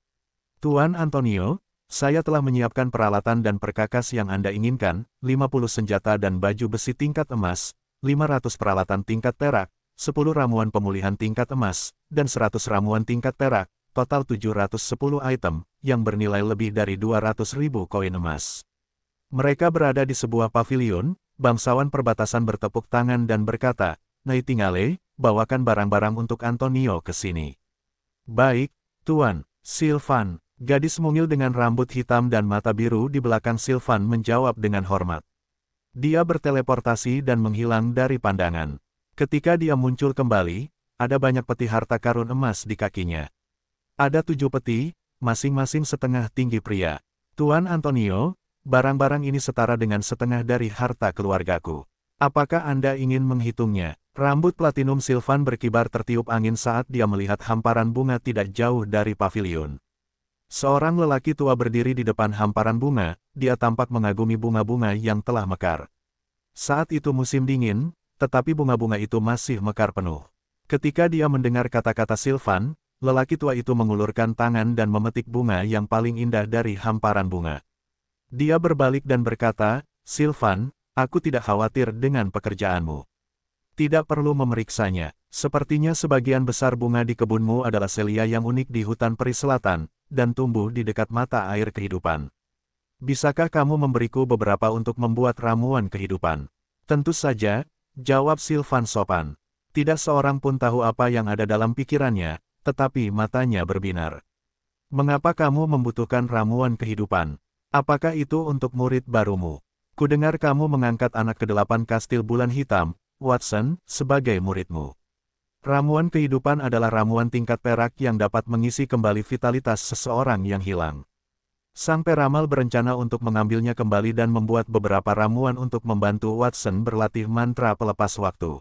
Tuan Antonio, saya telah menyiapkan peralatan dan perkakas yang Anda inginkan, 50 senjata dan baju besi tingkat emas, 500 peralatan tingkat perak, 10 ramuan pemulihan tingkat emas, dan 100 ramuan tingkat perak, total 710 item, yang bernilai lebih dari 200.000 koin emas. Mereka berada di sebuah pavilion, bangsawan perbatasan bertepuk tangan dan berkata, Nightingale, bawakan barang-barang untuk Antonio ke sini. Baik, Tuan. Sylvan, gadis mungil dengan rambut hitam dan mata biru di belakang Sylvan menjawab dengan hormat. Dia berteleportasi dan menghilang dari pandangan. Ketika dia muncul kembali, ada banyak peti harta karun emas di kakinya. Ada 7 peti, masing-masing setengah tinggi pria. Tuan Antonio, barang-barang ini setara dengan setengah dari harta keluargaku. Apakah Anda ingin menghitungnya? Rambut platinum Sylvan berkibar tertiup angin saat dia melihat hamparan bunga tidak jauh dari pavilion. Seorang lelaki tua berdiri di depan hamparan bunga, dia tampak mengagumi bunga-bunga yang telah mekar. Saat itu musim dingin, tetapi bunga-bunga itu masih mekar penuh. Ketika dia mendengar kata-kata Sylvan, lelaki tua itu mengulurkan tangan dan memetik bunga yang paling indah dari hamparan bunga. Dia berbalik dan berkata, Sylvan, aku tidak khawatir dengan pekerjaanmu. Tidak perlu memeriksanya. Sepertinya sebagian besar bunga di kebunmu adalah selia yang unik di hutan peri selatan, dan tumbuh di dekat mata air kehidupan. Bisakah kamu memberiku beberapa untuk membuat ramuan kehidupan? Tentu saja, jawab Sylvan sopan. Tidak seorang pun tahu apa yang ada dalam pikirannya, tetapi matanya berbinar. Mengapa kamu membutuhkan ramuan kehidupan? Apakah itu untuk murid barumu? Kudengar kamu mengangkat anak ke-8 Kastil Bulan Hitam, Watson, sebagai muridmu. Ramuan kehidupan adalah ramuan tingkat perak yang dapat mengisi kembali vitalitas seseorang yang hilang. Sang peramal berencana untuk mengambilnya kembali dan membuat beberapa ramuan untuk membantu Watson berlatih mantra pelepas waktu.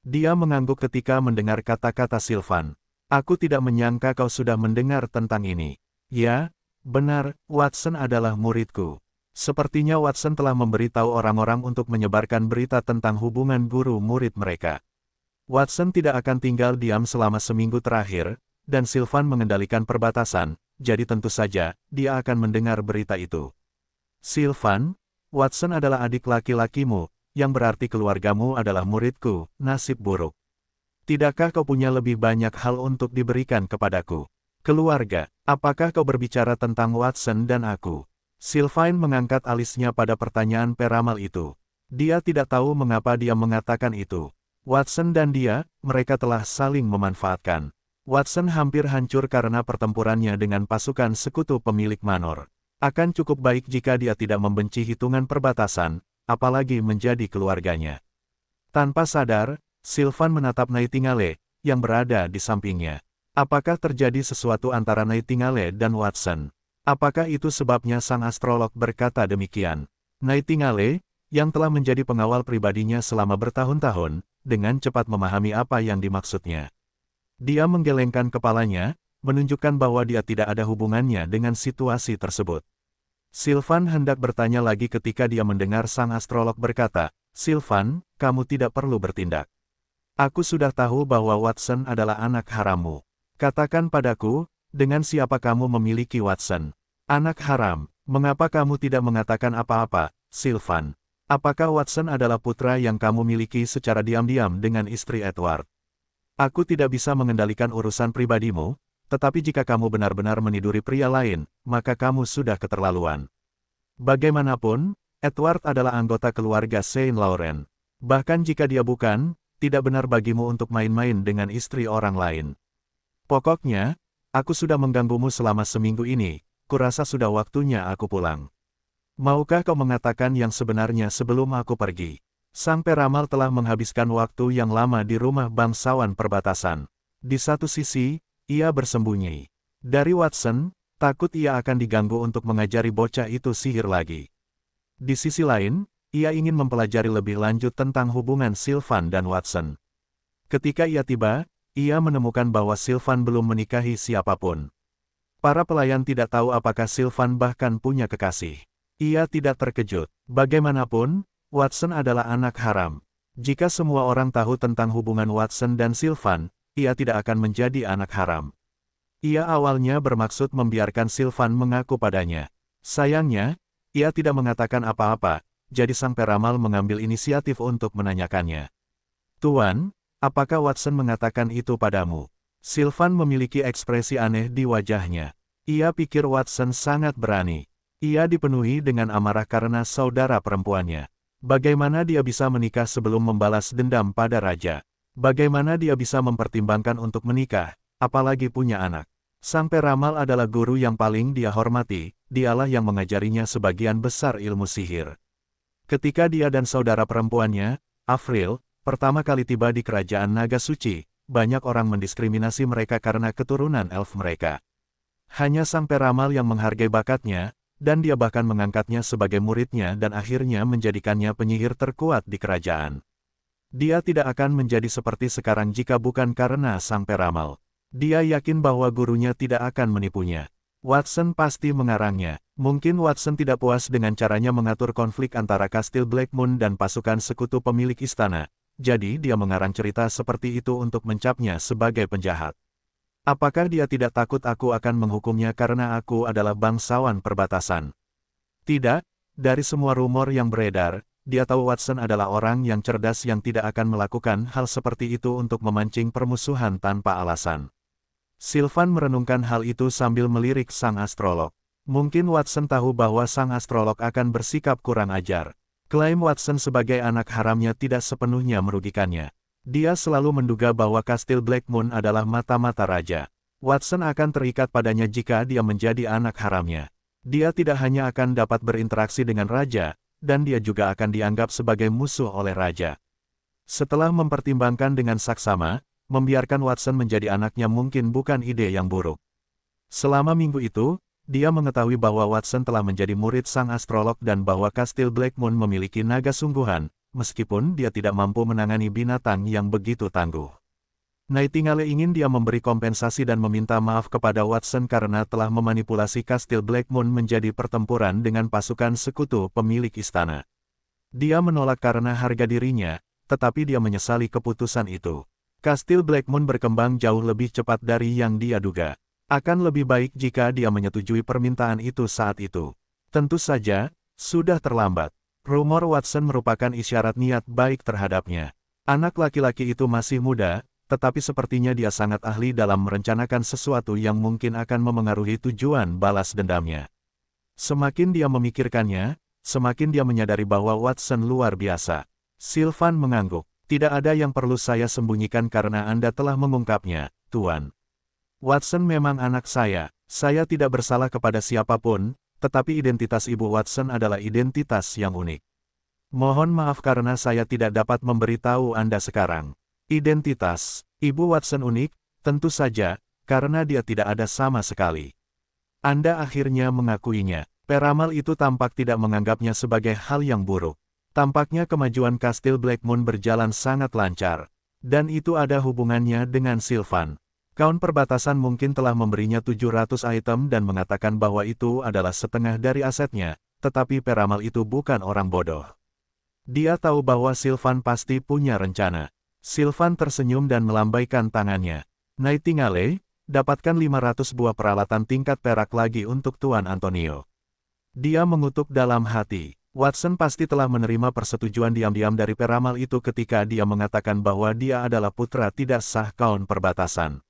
Dia mengangguk ketika mendengar kata-kata Sylvan. Aku tidak menyangka kau sudah mendengar tentang ini. Ya, benar, Watson adalah muridku. Sepertinya Watson telah memberitahu orang-orang untuk menyebarkan berita tentang hubungan guru-murid mereka. Watson tidak akan tinggal diam selama seminggu terakhir, dan Sylvan mengendalikan perbatasan, jadi tentu saja, dia akan mendengar berita itu. Sylvan, Watson adalah adik laki-lakimu, yang berarti keluargamu adalah muridku, nasib buruk. Tidakkah kau punya lebih banyak hal untuk diberikan kepadaku? Keluarga, apakah kau berbicara tentang Watson dan aku? Sylvain mengangkat alisnya pada pertanyaan peramal itu. Dia tidak tahu mengapa dia mengatakan itu. Watson dan dia, mereka telah saling memanfaatkan. Watson hampir hancur karena pertempurannya dengan pasukan sekutu pemilik Manor. Akan cukup baik jika dia tidak membenci hitungan perbatasan, apalagi menjadi keluarganya. Tanpa sadar, Sylvan menatap Nightingale, yang berada di sampingnya. Apakah terjadi sesuatu antara Nightingale dan Watson? Apakah itu sebabnya sang astrolog berkata demikian? Nightingale, yang telah menjadi pengawal pribadinya selama bertahun-tahun, dengan cepat memahami apa yang dimaksudnya. Dia menggelengkan kepalanya, menunjukkan bahwa dia tidak ada hubungannya dengan situasi tersebut. Sylvan hendak bertanya lagi ketika dia mendengar sang astrolog berkata, Sylvan, kamu tidak perlu bertindak. Aku sudah tahu bahwa Watson adalah anak harammu. Katakan padaku, dengan siapa kamu memiliki Watson? Anak haram, mengapa kamu tidak mengatakan apa-apa, Sylvan? Apakah Watson adalah putra yang kamu miliki secara diam-diam dengan istri Edward? Aku tidak bisa mengendalikan urusan pribadimu, tetapi jika kamu benar-benar meniduri pria lain, maka kamu sudah keterlaluan. Bagaimanapun, Edward adalah anggota keluarga Saint Laurent. Bahkan jika dia bukan, tidak benar bagimu untuk main-main dengan istri orang lain. Pokoknya, aku sudah mengganggumu selama seminggu ini, kurasa sudah waktunya aku pulang. Maukah kau mengatakan yang sebenarnya sebelum aku pergi? Sang peramal telah menghabiskan waktu yang lama di rumah bangsawan perbatasan. Di satu sisi, ia bersembunyi dari Watson, takut ia akan diganggu untuk mengajari bocah itu sihir lagi. Di sisi lain, ia ingin mempelajari lebih lanjut tentang hubungan Sylvan dan Watson. Ketika ia tiba, ia menemukan bahwa Sylvan belum menikahi siapapun. Para pelayan tidak tahu apakah Sylvan bahkan punya kekasih. Ia tidak terkejut. Bagaimanapun, Watson adalah anak haram. Jika semua orang tahu tentang hubungan Watson dan Sylvan, ia tidak akan menjadi anak haram. Ia awalnya bermaksud membiarkan Sylvan mengaku padanya. Sayangnya, ia tidak mengatakan apa-apa, jadi sang peramal mengambil inisiatif untuk menanyakannya. Tuan, apakah Watson mengatakan itu padamu? Sylvan memiliki ekspresi aneh di wajahnya. Ia pikir Watson sangat berani. Ia dipenuhi dengan amarah karena saudara perempuannya. Bagaimana dia bisa menikah sebelum membalas dendam pada raja? Bagaimana dia bisa mempertimbangkan untuk menikah, apalagi punya anak? Sang peramal adalah guru yang paling dia hormati, dialah yang mengajarinya sebagian besar ilmu sihir. Ketika dia dan saudara perempuannya, Avril, pertama kali tiba di kerajaan naga suci, banyak orang mendiskriminasi mereka karena keturunan elf mereka. Hanya sang peramal yang menghargai bakatnya, dan dia bahkan mengangkatnya sebagai muridnya dan akhirnya menjadikannya penyihir terkuat di kerajaan. Dia tidak akan menjadi seperti sekarang jika bukan karena sang peramal. Dia yakin bahwa gurunya tidak akan menipunya. Watson pasti mengarangnya. Mungkin Watson tidak puas dengan caranya mengatur konflik antara Kastil Blackmoon dan pasukan sekutu pemilik istana. Jadi dia mengarang cerita seperti itu untuk mencapnya sebagai penjahat. Apakah dia tidak takut aku akan menghukumnya karena aku adalah bangsawan perbatasan? Tidak, dari semua rumor yang beredar, dia tahu Watson adalah orang yang cerdas yang tidak akan melakukan hal seperti itu untuk memancing permusuhan tanpa alasan. Sylvan merenungkan hal itu sambil melirik sang astrolog. Mungkin Watson tahu bahwa sang astrolog akan bersikap kurang ajar. Klaim Watson sebagai anak haramnya tidak sepenuhnya merugikannya. Dia selalu menduga bahwa Kastil Blackmoon adalah mata-mata raja. Watson akan terikat padanya jika dia menjadi anak haramnya. Dia tidak hanya akan dapat berinteraksi dengan raja, dan dia juga akan dianggap sebagai musuh oleh raja. Setelah mempertimbangkan dengan saksama, membiarkan Watson menjadi anaknya mungkin bukan ide yang buruk. Selama minggu itu, dia mengetahui bahwa Watson telah menjadi murid sang astrolog dan bahwa Kastil Blackmoon memiliki naga sungguhan, meskipun dia tidak mampu menangani binatang yang begitu tangguh. Nightingale ingin dia memberi kompensasi dan meminta maaf kepada Watson karena telah memanipulasi Kastil Blackmoon menjadi pertempuran dengan pasukan sekutu pemilik istana. Dia menolak karena harga dirinya, tetapi dia menyesali keputusan itu. Kastil Blackmoon berkembang jauh lebih cepat dari yang dia duga. Akan lebih baik jika dia menyetujui permintaan itu saat itu. Tentu saja, sudah terlambat. Rumor Watson merupakan isyarat niat baik terhadapnya. Anak laki-laki itu masih muda, tetapi sepertinya dia sangat ahli dalam merencanakan sesuatu yang mungkin akan memengaruhi tujuan balas dendamnya. Semakin dia memikirkannya, semakin dia menyadari bahwa Watson luar biasa. Sylvan mengangguk. Tidak ada yang perlu saya sembunyikan karena Anda telah mengungkapnya, Tuan. Watson memang anak saya tidak bersalah kepada siapapun, tetapi identitas Ibu Watson adalah identitas yang unik. Mohon maaf karena saya tidak dapat memberitahu Anda sekarang. Identitas Ibu Watson unik, tentu saja, karena dia tidak ada sama sekali. Anda akhirnya mengakuinya. Peramal itu tampak tidak menganggapnya sebagai hal yang buruk. Tampaknya kemajuan Kastil Blackmoon berjalan sangat lancar. Dan itu ada hubungannya dengan Sylvan. Kaun perbatasan mungkin telah memberinya 700 item dan mengatakan bahwa itu adalah setengah dari asetnya, tetapi peramal itu bukan orang bodoh. Dia tahu bahwa Sylvan pasti punya rencana. Sylvan tersenyum dan melambaikan tangannya. Nightingale, dapatkan 500 buah peralatan tingkat perak lagi untuk Tuan Antonio. Dia mengutuk dalam hati. Watson pasti telah menerima persetujuan diam-diam dari peramal itu ketika dia mengatakan bahwa dia adalah putra tidak sah kaun perbatasan.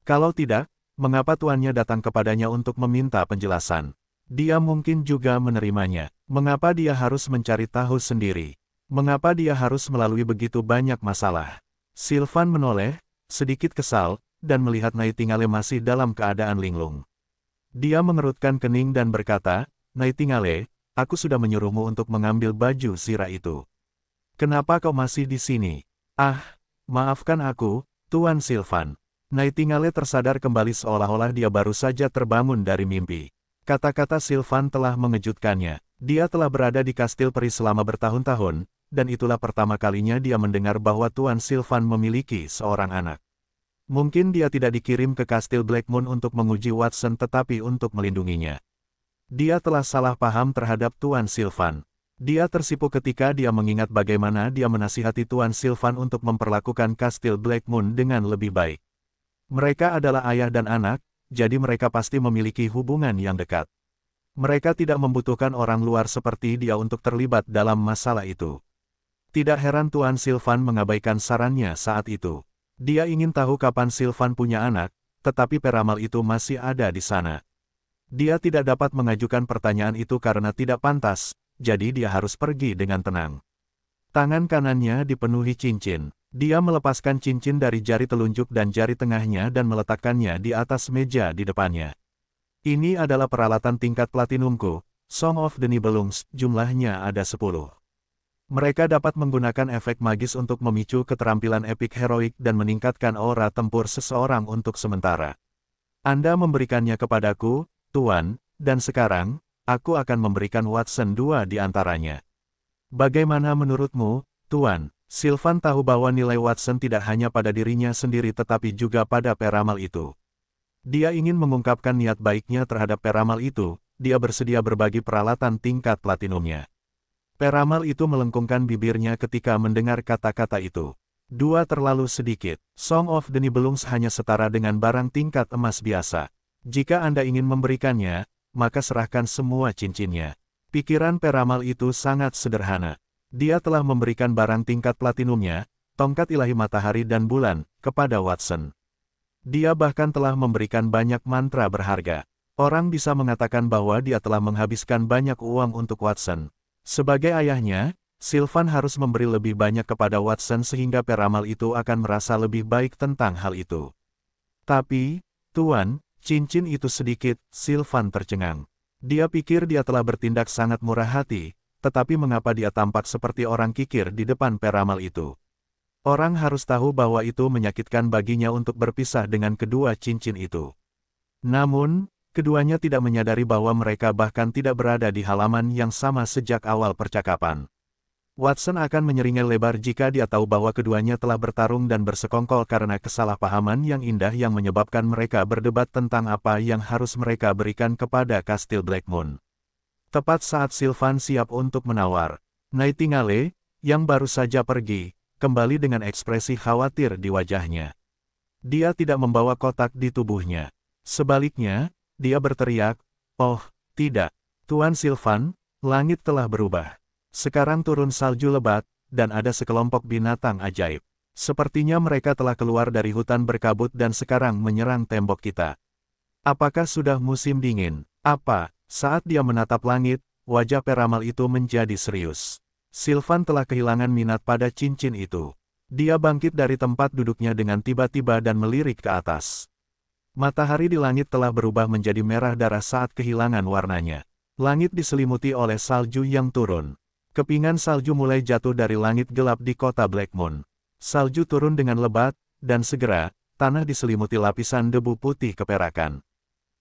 Kalau tidak, mengapa tuannya datang kepadanya untuk meminta penjelasan? Dia mungkin juga menerimanya. Mengapa dia harus mencari tahu sendiri? Mengapa dia harus melalui begitu banyak masalah? Sylvan menoleh, sedikit kesal, dan melihat Nightingale masih dalam keadaan linglung. Dia mengerutkan kening dan berkata, Nightingale, aku sudah menyuruhmu untuk mengambil baju zirah itu. Kenapa kau masih di sini? Ah, maafkan aku, Tuan Sylvan. Nightingale tersadar kembali seolah-olah dia baru saja terbangun dari mimpi. Kata-kata Sylvan telah mengejutkannya. Dia telah berada di kastil peri selama bertahun-tahun, dan itulah pertama kalinya dia mendengar bahwa Tuan Sylvan memiliki seorang anak. Mungkin dia tidak dikirim ke Kastil Blackmoon untuk menguji Watson tetapi untuk melindunginya. Dia telah salah paham terhadap Tuan Sylvan. Dia tersipu ketika dia mengingat bagaimana dia menasihati Tuan Sylvan untuk memperlakukan Kastil Blackmoon dengan lebih baik. Mereka adalah ayah dan anak, jadi mereka pasti memiliki hubungan yang dekat. Mereka tidak membutuhkan orang luar seperti dia untuk terlibat dalam masalah itu. Tidak heran Tuan Sylvan mengabaikan sarannya saat itu. Dia ingin tahu kapan Sylvan punya anak, tetapi peramal itu masih ada di sana. Dia tidak dapat mengajukan pertanyaan itu karena tidak pantas, jadi dia harus pergi dengan tenang. Tangan kanannya dipenuhi cincin. Dia melepaskan cincin dari jari telunjuk dan jari tengahnya dan meletakkannya di atas meja di depannya. Ini adalah peralatan tingkat platinumku, Song of the Nibelungs, jumlahnya ada 10. Mereka dapat menggunakan efek magis untuk memicu keterampilan epik heroik dan meningkatkan aura tempur seseorang untuk sementara. Anda memberikannya kepadaku, Tuan, dan sekarang, aku akan memberikan Watson 2 di antaranya. Bagaimana menurutmu, Tuan? Sylvan tahu bahwa nilai Watson tidak hanya pada dirinya sendiri tetapi juga pada peramal itu. Dia ingin mengungkapkan niat baiknya terhadap peramal itu, dia bersedia berbagi peralatan tingkat platinumnya. Peramal itu melengkungkan bibirnya ketika mendengar kata-kata itu. 2 terlalu sedikit. Song of the Nibelungs hanya setara dengan barang tingkat emas biasa. Jika Anda ingin memberikannya, maka serahkan semua cincinnya. Pikiran peramal itu sangat sederhana. Dia telah memberikan barang tingkat platinumnya, tongkat ilahi matahari dan bulan, kepada Watson. Dia bahkan telah memberikan banyak mantra berharga. Orang bisa mengatakan bahwa dia telah menghabiskan banyak uang untuk Watson. Sebagai ayahnya, Sylvan harus memberi lebih banyak kepada Watson sehingga peramal itu akan merasa lebih baik tentang hal itu. Tapi, Tuan, cincin itu sedikit, Sylvan tercengang. Dia pikir dia telah bertindak sangat murah hati, tetapi mengapa dia tampak seperti orang kikir di depan peramal itu? Orang harus tahu bahwa itu menyakitkan baginya untuk berpisah dengan kedua cincin itu. Namun, keduanya tidak menyadari bahwa mereka bahkan tidak berada di halaman yang sama sejak awal percakapan. Watson akan menyeringai lebar jika dia tahu bahwa keduanya telah bertarung dan bersekongkol karena kesalahpahaman yang indah yang menyebabkan mereka berdebat tentang apa yang harus mereka berikan kepada Kastil Blackmoon. Tepat saat Sylvan siap untuk menawar, Nightingale, yang baru saja pergi, kembali dengan ekspresi khawatir di wajahnya. Dia tidak membawa kotak di tubuhnya. Sebaliknya, dia berteriak, "Oh, tidak, Tuan Sylvan, langit telah berubah. Sekarang turun salju lebat, dan ada sekelompok binatang ajaib. Sepertinya mereka telah keluar dari hutan berkabut dan sekarang menyerang tembok kita. Apakah sudah musim dingin? Apa?" Saat dia menatap langit, wajah peramal itu menjadi serius. Sylvan telah kehilangan minat pada cincin itu. Dia bangkit dari tempat duduknya dengan tiba-tiba dan melirik ke atas. Matahari di langit telah berubah menjadi merah darah saat kehilangan warnanya. Langit diselimuti oleh salju yang turun. Kepingan salju mulai jatuh dari langit gelap di kota Blackmoon. Salju turun dengan lebat, dan segera, tanah diselimuti lapisan debu putih keperakan.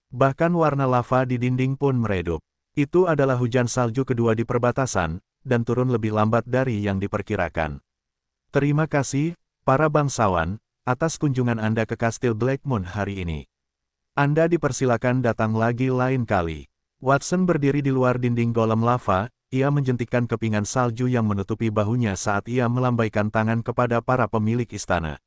Bahkan warna lava di dinding pun meredup. Itu adalah hujan salju kedua di perbatasan, dan turun lebih lambat dari yang diperkirakan. Terima kasih, para bangsawan, atas kunjungan Anda ke Kastil Blackmoon hari ini. Anda dipersilakan datang lagi lain kali. Watson berdiri di luar dinding golem lava, ia menjentikkan kepingan salju yang menutupi bahunya saat ia melambaikan tangan kepada para pemilik istana.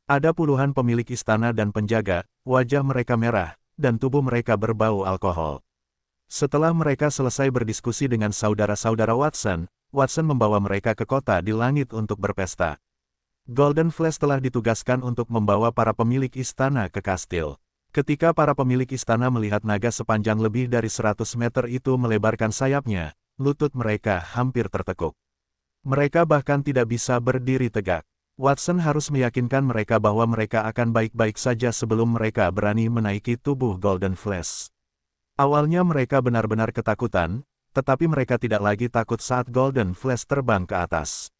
Ada puluhan pemilik istana dan penjaga, wajah mereka merah, dan tubuh mereka berbau alkohol. Setelah mereka selesai berdiskusi dengan saudara-saudara Watson, Watson membawa mereka ke kota di langit untuk berpesta. Golden Flash telah ditugaskan untuk membawa para pemilik istana ke kastil. Ketika para pemilik istana melihat naga sepanjang lebih dari 100 meter itu melebarkan sayapnya, lutut mereka hampir tertekuk. Mereka bahkan tidak bisa berdiri tegak. Watson harus meyakinkan mereka bahwa mereka akan baik-baik saja sebelum mereka berani menaiki tubuh Golden Flash. Awalnya mereka benar-benar ketakutan, tetapi mereka tidak lagi takut saat Golden Flash terbang ke atas.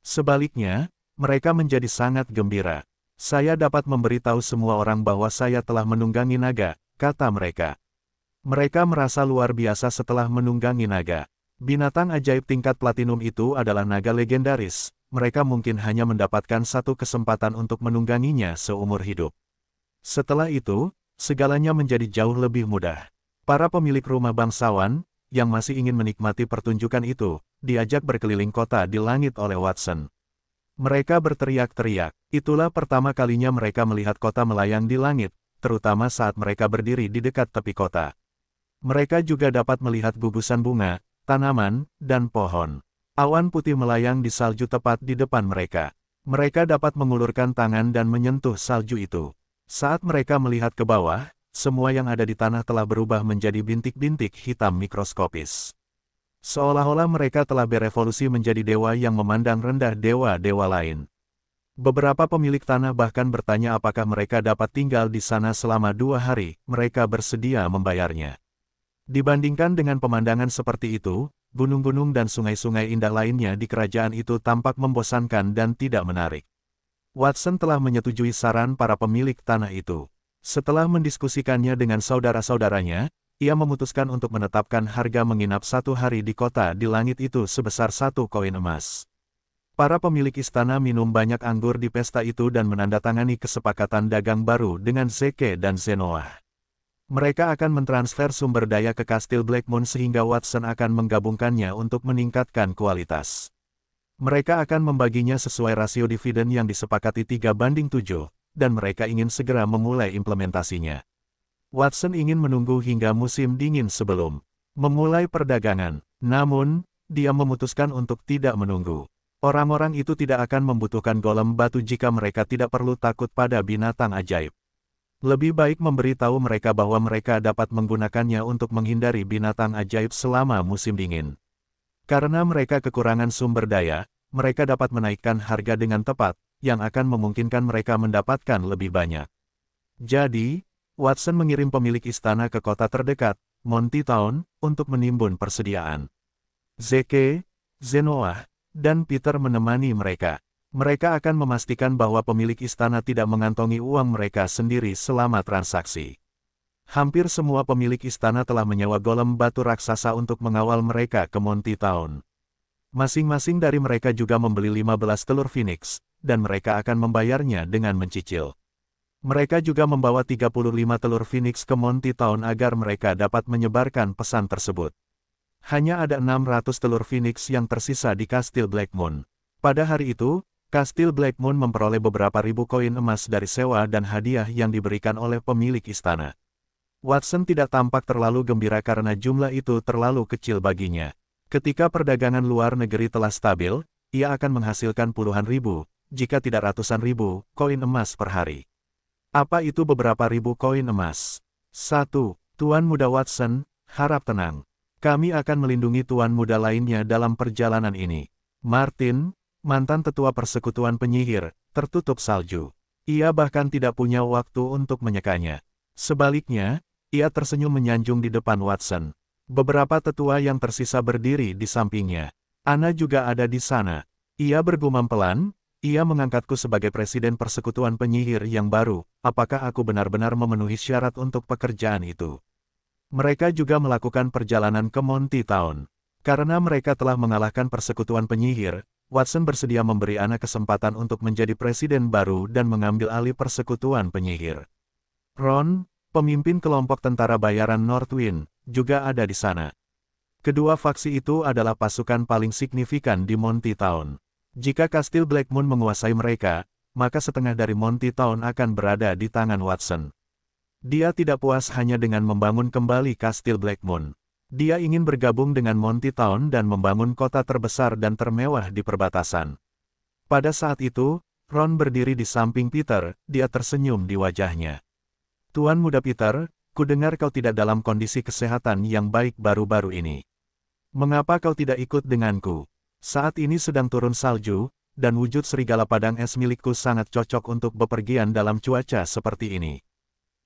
Sebaliknya, mereka menjadi sangat gembira. "Saya dapat memberitahu semua orang bahwa saya telah menunggangi naga," kata mereka. Mereka merasa luar biasa setelah menunggangi naga. Binatang ajaib tingkat platinum itu adalah naga legendaris, mereka mungkin hanya mendapatkan satu kesempatan untuk menungganginya seumur hidup. Setelah itu, segalanya menjadi jauh lebih mudah. Para pemilik rumah bangsawan, yang masih ingin menikmati pertunjukan itu, diajak berkeliling kota di langit oleh Watson. Mereka berteriak-teriak. Itulah pertama kalinya mereka melihat kota melayang di langit, terutama saat mereka berdiri di dekat tepi kota. Mereka juga dapat melihat gugusan bunga, tanaman, dan pohon. Awan putih melayang di salju tepat di depan mereka. Mereka dapat mengulurkan tangan dan menyentuh salju itu. Saat mereka melihat ke bawah, semua yang ada di tanah telah berubah menjadi bintik-bintik hitam mikroskopis. Seolah-olah mereka telah berevolusi menjadi dewa yang memandang rendah dewa-dewa lain. Beberapa pemilik tanah bahkan bertanya apakah mereka dapat tinggal di sana selama 2 hari, mereka bersedia membayarnya. Dibandingkan dengan pemandangan seperti itu, gunung-gunung dan sungai-sungai indah lainnya di kerajaan itu tampak membosankan dan tidak menarik. Watson telah menyetujui saran para pemilik tanah itu. Setelah mendiskusikannya dengan saudara-saudaranya, ia memutuskan untuk menetapkan harga menginap 1 hari di kota di langit itu sebesar 1 koin emas. Para pemilik istana minum banyak anggur di pesta itu dan menandatangani kesepakatan dagang baru dengan Zeke dan Zenoah. Mereka akan mentransfer sumber daya ke Kastil Blackmoon sehingga Watson akan menggabungkannya untuk meningkatkan kualitas. Mereka akan membaginya sesuai rasio dividen yang disepakati 3:7, dan mereka ingin segera memulai implementasinya. Watson ingin menunggu hingga musim dingin sebelum memulai perdagangan, namun, dia memutuskan untuk tidak menunggu. Orang-orang itu tidak akan membutuhkan golem batu jika mereka tidak perlu takut pada binatang ajaib. Lebih baik memberitahu mereka bahwa mereka dapat menggunakannya untuk menghindari binatang ajaib selama musim dingin. Karena mereka kekurangan sumber daya, mereka dapat menaikkan harga dengan tepat, yang akan memungkinkan mereka mendapatkan lebih banyak. Jadi, Watson mengirim pemilik istana ke kota terdekat, Monty Town, untuk menimbun persediaan. Zeke, Zenoah, dan Peter menemani mereka. Mereka akan memastikan bahwa pemilik istana tidak mengantongi uang mereka sendiri selama transaksi. Hampir semua pemilik istana telah menyewa golem batu raksasa untuk mengawal mereka ke Monty Town. Masing-masing dari mereka juga membeli 15 telur Phoenix, dan mereka akan membayarnya dengan mencicil. Mereka juga membawa 35 telur Phoenix ke Monty Town agar mereka dapat menyebarkan pesan tersebut. Hanya ada 600 telur Phoenix yang tersisa di Kastil Blackmoon. Pada hari itu, Kastil Blackmoon memperoleh beberapa ribu koin emas dari sewa dan hadiah yang diberikan oleh pemilik istana. Watson tidak tampak terlalu gembira karena jumlah itu terlalu kecil baginya. Ketika perdagangan luar negeri telah stabil, ia akan menghasilkan puluhan ribu, jika tidak ratusan ribu, koin emas per hari. Apa itu beberapa ribu koin emas? 1. Tuan Muda Watson, harap tenang. Kami akan melindungi tuan muda lainnya dalam perjalanan ini. Martin, mantan tetua persekutuan penyihir, tertutup salju. Ia bahkan tidak punya waktu untuk menyekanya. Sebaliknya, ia tersenyum menyanjung di depan Watson. Beberapa tetua yang tersisa berdiri di sampingnya. Anna juga ada di sana. Ia bergumam pelan, ia mengangkatku sebagai presiden persekutuan penyihir yang baru, apakah aku benar-benar memenuhi syarat untuk pekerjaan itu? Mereka juga melakukan perjalanan ke Monty Town. Karena mereka telah mengalahkan persekutuan penyihir, Watson bersedia memberi Anna kesempatan untuk menjadi presiden baru dan mengambil alih persekutuan penyihir. Ron, pemimpin kelompok tentara bayaran Northwind, juga ada di sana. Kedua faksi itu adalah pasukan paling signifikan di Monty Town. Jika Kastil Blackmoon menguasai mereka, maka setengah dari Monty Town akan berada di tangan Watson. Dia tidak puas hanya dengan membangun kembali Kastil Blackmoon. Dia ingin bergabung dengan Monty Town dan membangun kota terbesar dan termewah di perbatasan. Pada saat itu, Ron berdiri di samping Peter, dia tersenyum di wajahnya. Tuan Muda Peter, kudengar kau tidak dalam kondisi kesehatan yang baik baru-baru ini. Mengapa kau tidak ikut denganku? Saat ini sedang turun salju, dan wujud serigala padang es milikku sangat cocok untuk bepergian dalam cuaca seperti ini.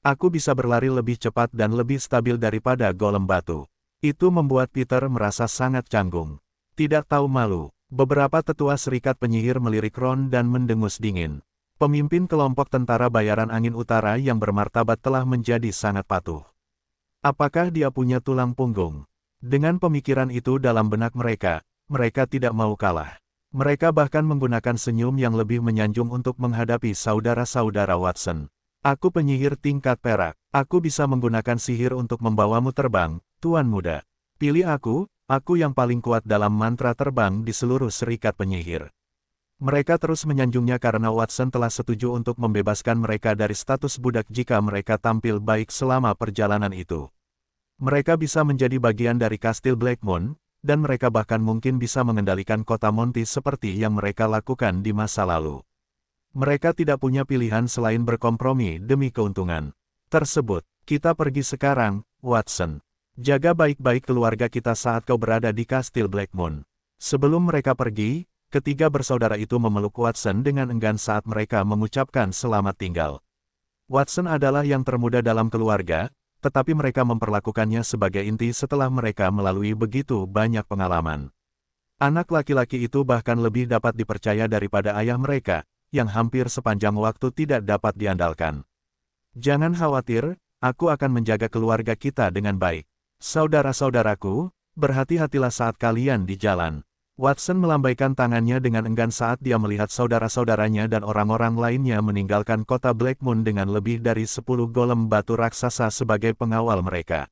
Aku bisa berlari lebih cepat dan lebih stabil daripada golem batu. Itu membuat Peter merasa sangat canggung. Tidak tahu malu, beberapa tetua serikat penyihir melirik Ron dan mendengus dingin. Pemimpin kelompok tentara bayaran angin utara yang bermartabat telah menjadi sangat patuh. Apakah dia punya tulang punggung? Dengan pemikiran itu dalam benak mereka, mereka tidak mau kalah. Mereka bahkan menggunakan senyum yang lebih menyanjung untuk menghadapi saudara-saudara Watson. Aku penyihir tingkat perak. Aku bisa menggunakan sihir untuk membawamu terbang, Tuan Muda. Pilih aku yang paling kuat dalam mantra terbang di seluruh serikat penyihir. Mereka terus menyanjungnya karena Watson telah setuju untuk membebaskan mereka dari status budak jika mereka tampil baik selama perjalanan itu. Mereka bisa menjadi bagian dari kastil Blackmoon, dan mereka bahkan mungkin bisa mengendalikan kota Monty seperti yang mereka lakukan di masa lalu. Mereka tidak punya pilihan selain berkompromi demi keuntungan tersebut. Kita pergi sekarang, Watson. Jaga baik-baik keluarga kita saat kau berada di kastil Blackmoon. Sebelum mereka pergi, ketiga bersaudara itu memeluk Watson dengan enggan saat mereka mengucapkan selamat tinggal. Watson adalah yang termuda dalam keluarga, tetapi mereka memperlakukannya sebagai inti setelah mereka melalui begitu banyak pengalaman. Anak laki-laki itu bahkan lebih dapat dipercaya daripada ayah mereka, yang hampir sepanjang waktu tidak dapat diandalkan. Jangan khawatir, aku akan menjaga keluarga kita dengan baik. Saudara-saudaraku, berhati-hatilah saat kalian di jalan. Watson melambaikan tangannya dengan enggan saat dia melihat saudara-saudaranya dan orang-orang lainnya meninggalkan kota Blackmoon dengan lebih dari 10 golem batu raksasa sebagai pengawal mereka.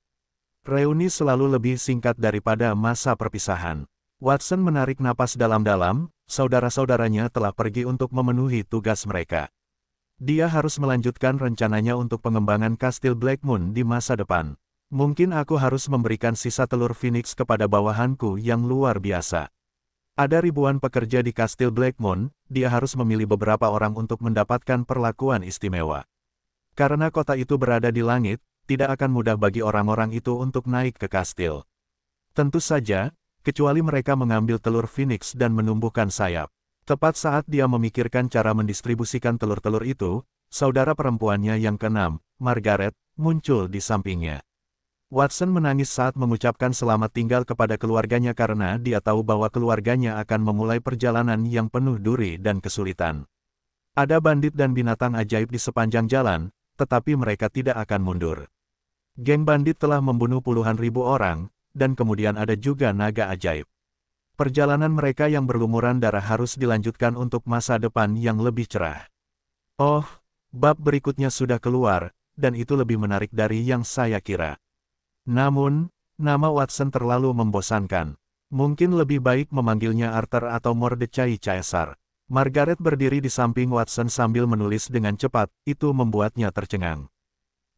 Reuni selalu lebih singkat daripada masa perpisahan. Watson menarik napas dalam-dalam, saudara-saudaranya telah pergi untuk memenuhi tugas mereka. Dia harus melanjutkan rencananya untuk pengembangan kastil Blackmoon di masa depan. Mungkin aku harus memberikan sisa telur Phoenix kepada bawahanku yang luar biasa. Ada ribuan pekerja di kastil Blackmoon, dia harus memilih beberapa orang untuk mendapatkan perlakuan istimewa. Karena kota itu berada di langit, tidak akan mudah bagi orang-orang itu untuk naik ke kastil. Tentu saja, kecuali mereka mengambil telur Phoenix dan menumbuhkan sayap. Tepat saat dia memikirkan cara mendistribusikan telur-telur itu, saudara perempuannya yang keenam, Margaret, muncul di sampingnya. Watson menangis saat mengucapkan selamat tinggal kepada keluarganya karena dia tahu bahwa keluarganya akan memulai perjalanan yang penuh duri dan kesulitan. Ada bandit dan binatang ajaib di sepanjang jalan, tetapi mereka tidak akan mundur. Geng bandit telah membunuh puluhan ribu orang, dan kemudian ada juga naga ajaib. Perjalanan mereka yang berlumuran darah harus dilanjutkan untuk masa depan yang lebih cerah. Oh, bab berikutnya sudah keluar, dan itu lebih menarik dari yang saya kira. Namun, nama Watson terlalu membosankan. Mungkin lebih baik memanggilnya Arthur atau Mordecai Caesar. Margaret berdiri di samping Watson sambil menulis dengan cepat, itu membuatnya tercengang.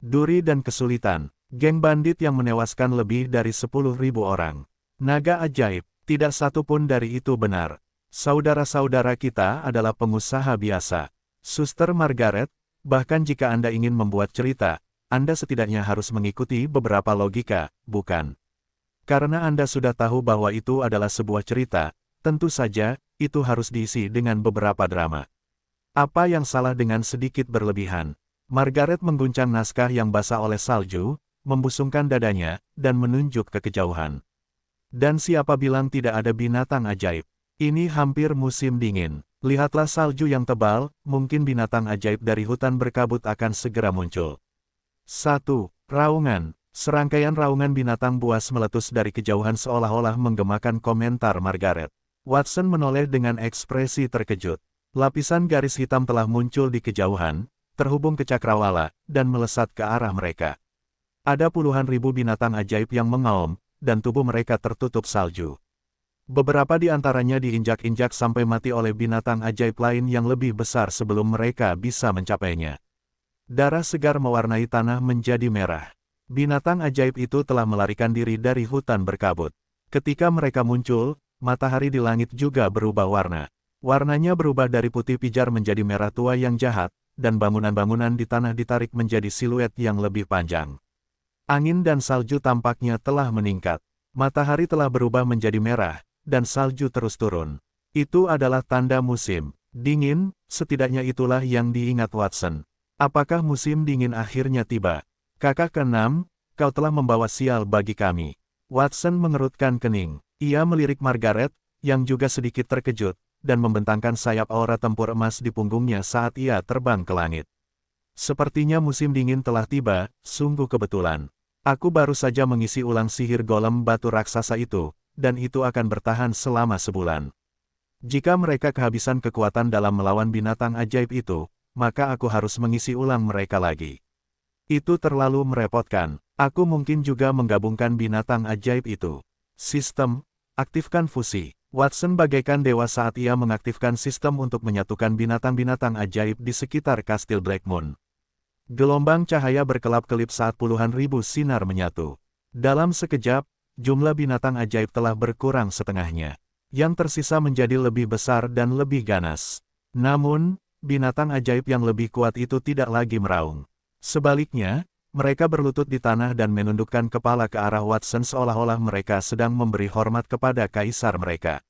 Duri dan kesulitan, geng bandit yang menewaskan lebih dari 10.000 orang. Naga ajaib, tidak satu pun dari itu benar. Saudara-saudara kita adalah pengusaha biasa. Suster Margaret, bahkan jika Anda ingin membuat cerita, Anda setidaknya harus mengikuti beberapa logika, bukan? Karena Anda sudah tahu bahwa itu adalah sebuah cerita, tentu saja, itu harus diisi dengan beberapa drama. Apa yang salah dengan sedikit berlebihan? Margaret mengguncang naskah yang basah oleh salju, membusungkan dadanya, dan menunjuk ke kejauhan. Dan siapa bilang tidak ada binatang ajaib? Ini hampir musim dingin. Lihatlah salju yang tebal, mungkin binatang ajaib dari hutan berkabut akan segera muncul. 1. Raungan. Serangkaian raungan binatang buas meletus dari kejauhan seolah-olah menggemakan komentar Margaret. Watson menoleh dengan ekspresi terkejut. Lapisan garis hitam telah muncul di kejauhan, terhubung ke cakrawala, dan melesat ke arah mereka. Ada puluhan ribu binatang ajaib yang mengaum, dan tubuh mereka tertutup salju. Beberapa di antaranya diinjak-injak sampai mati oleh binatang ajaib lain yang lebih besar sebelum mereka bisa mencapainya. Darah segar mewarnai tanah menjadi merah. Binatang ajaib itu telah melarikan diri dari hutan berkabut. Ketika mereka muncul, matahari di langit juga berubah warna. Warnanya berubah dari putih pijar menjadi merah tua yang jahat, dan bangunan-bangunan di tanah ditarik menjadi siluet yang lebih panjang. Angin dan salju tampaknya telah meningkat. Matahari telah berubah menjadi merah, dan salju terus turun. Itu adalah tanda musim dingin, setidaknya itulah yang diingat Watson. Apakah musim dingin akhirnya tiba? Kakak keenam, kau telah membawa sial bagi kami. Watson mengerutkan kening. Ia melirik Margaret, yang juga sedikit terkejut, dan membentangkan sayap aura tempur emas di punggungnya saat ia terbang ke langit. Sepertinya musim dingin telah tiba, sungguh kebetulan. Aku baru saja mengisi ulang sihir golem batu raksasa itu, dan itu akan bertahan selama sebulan. Jika mereka kehabisan kekuatan dalam melawan binatang ajaib itu, maka aku harus mengisi ulang mereka lagi. Itu terlalu merepotkan. Aku mungkin juga menggabungkan binatang ajaib itu. Sistem, aktifkan fusi. Watson bagaikan dewa saat ia mengaktifkan sistem untuk menyatukan binatang-binatang ajaib di sekitar Kastil Blackmoon. Gelombang cahaya berkelap-kelip saat puluhan ribu sinar menyatu. Dalam sekejap, jumlah binatang ajaib telah berkurang setengahnya. Yang tersisa menjadi lebih besar dan lebih ganas. Namun, binatang ajaib yang lebih kuat itu tidak lagi meraung. Sebaliknya, mereka berlutut di tanah dan menundukkan kepala ke arah Watson seolah-olah mereka sedang memberi hormat kepada kaisar mereka.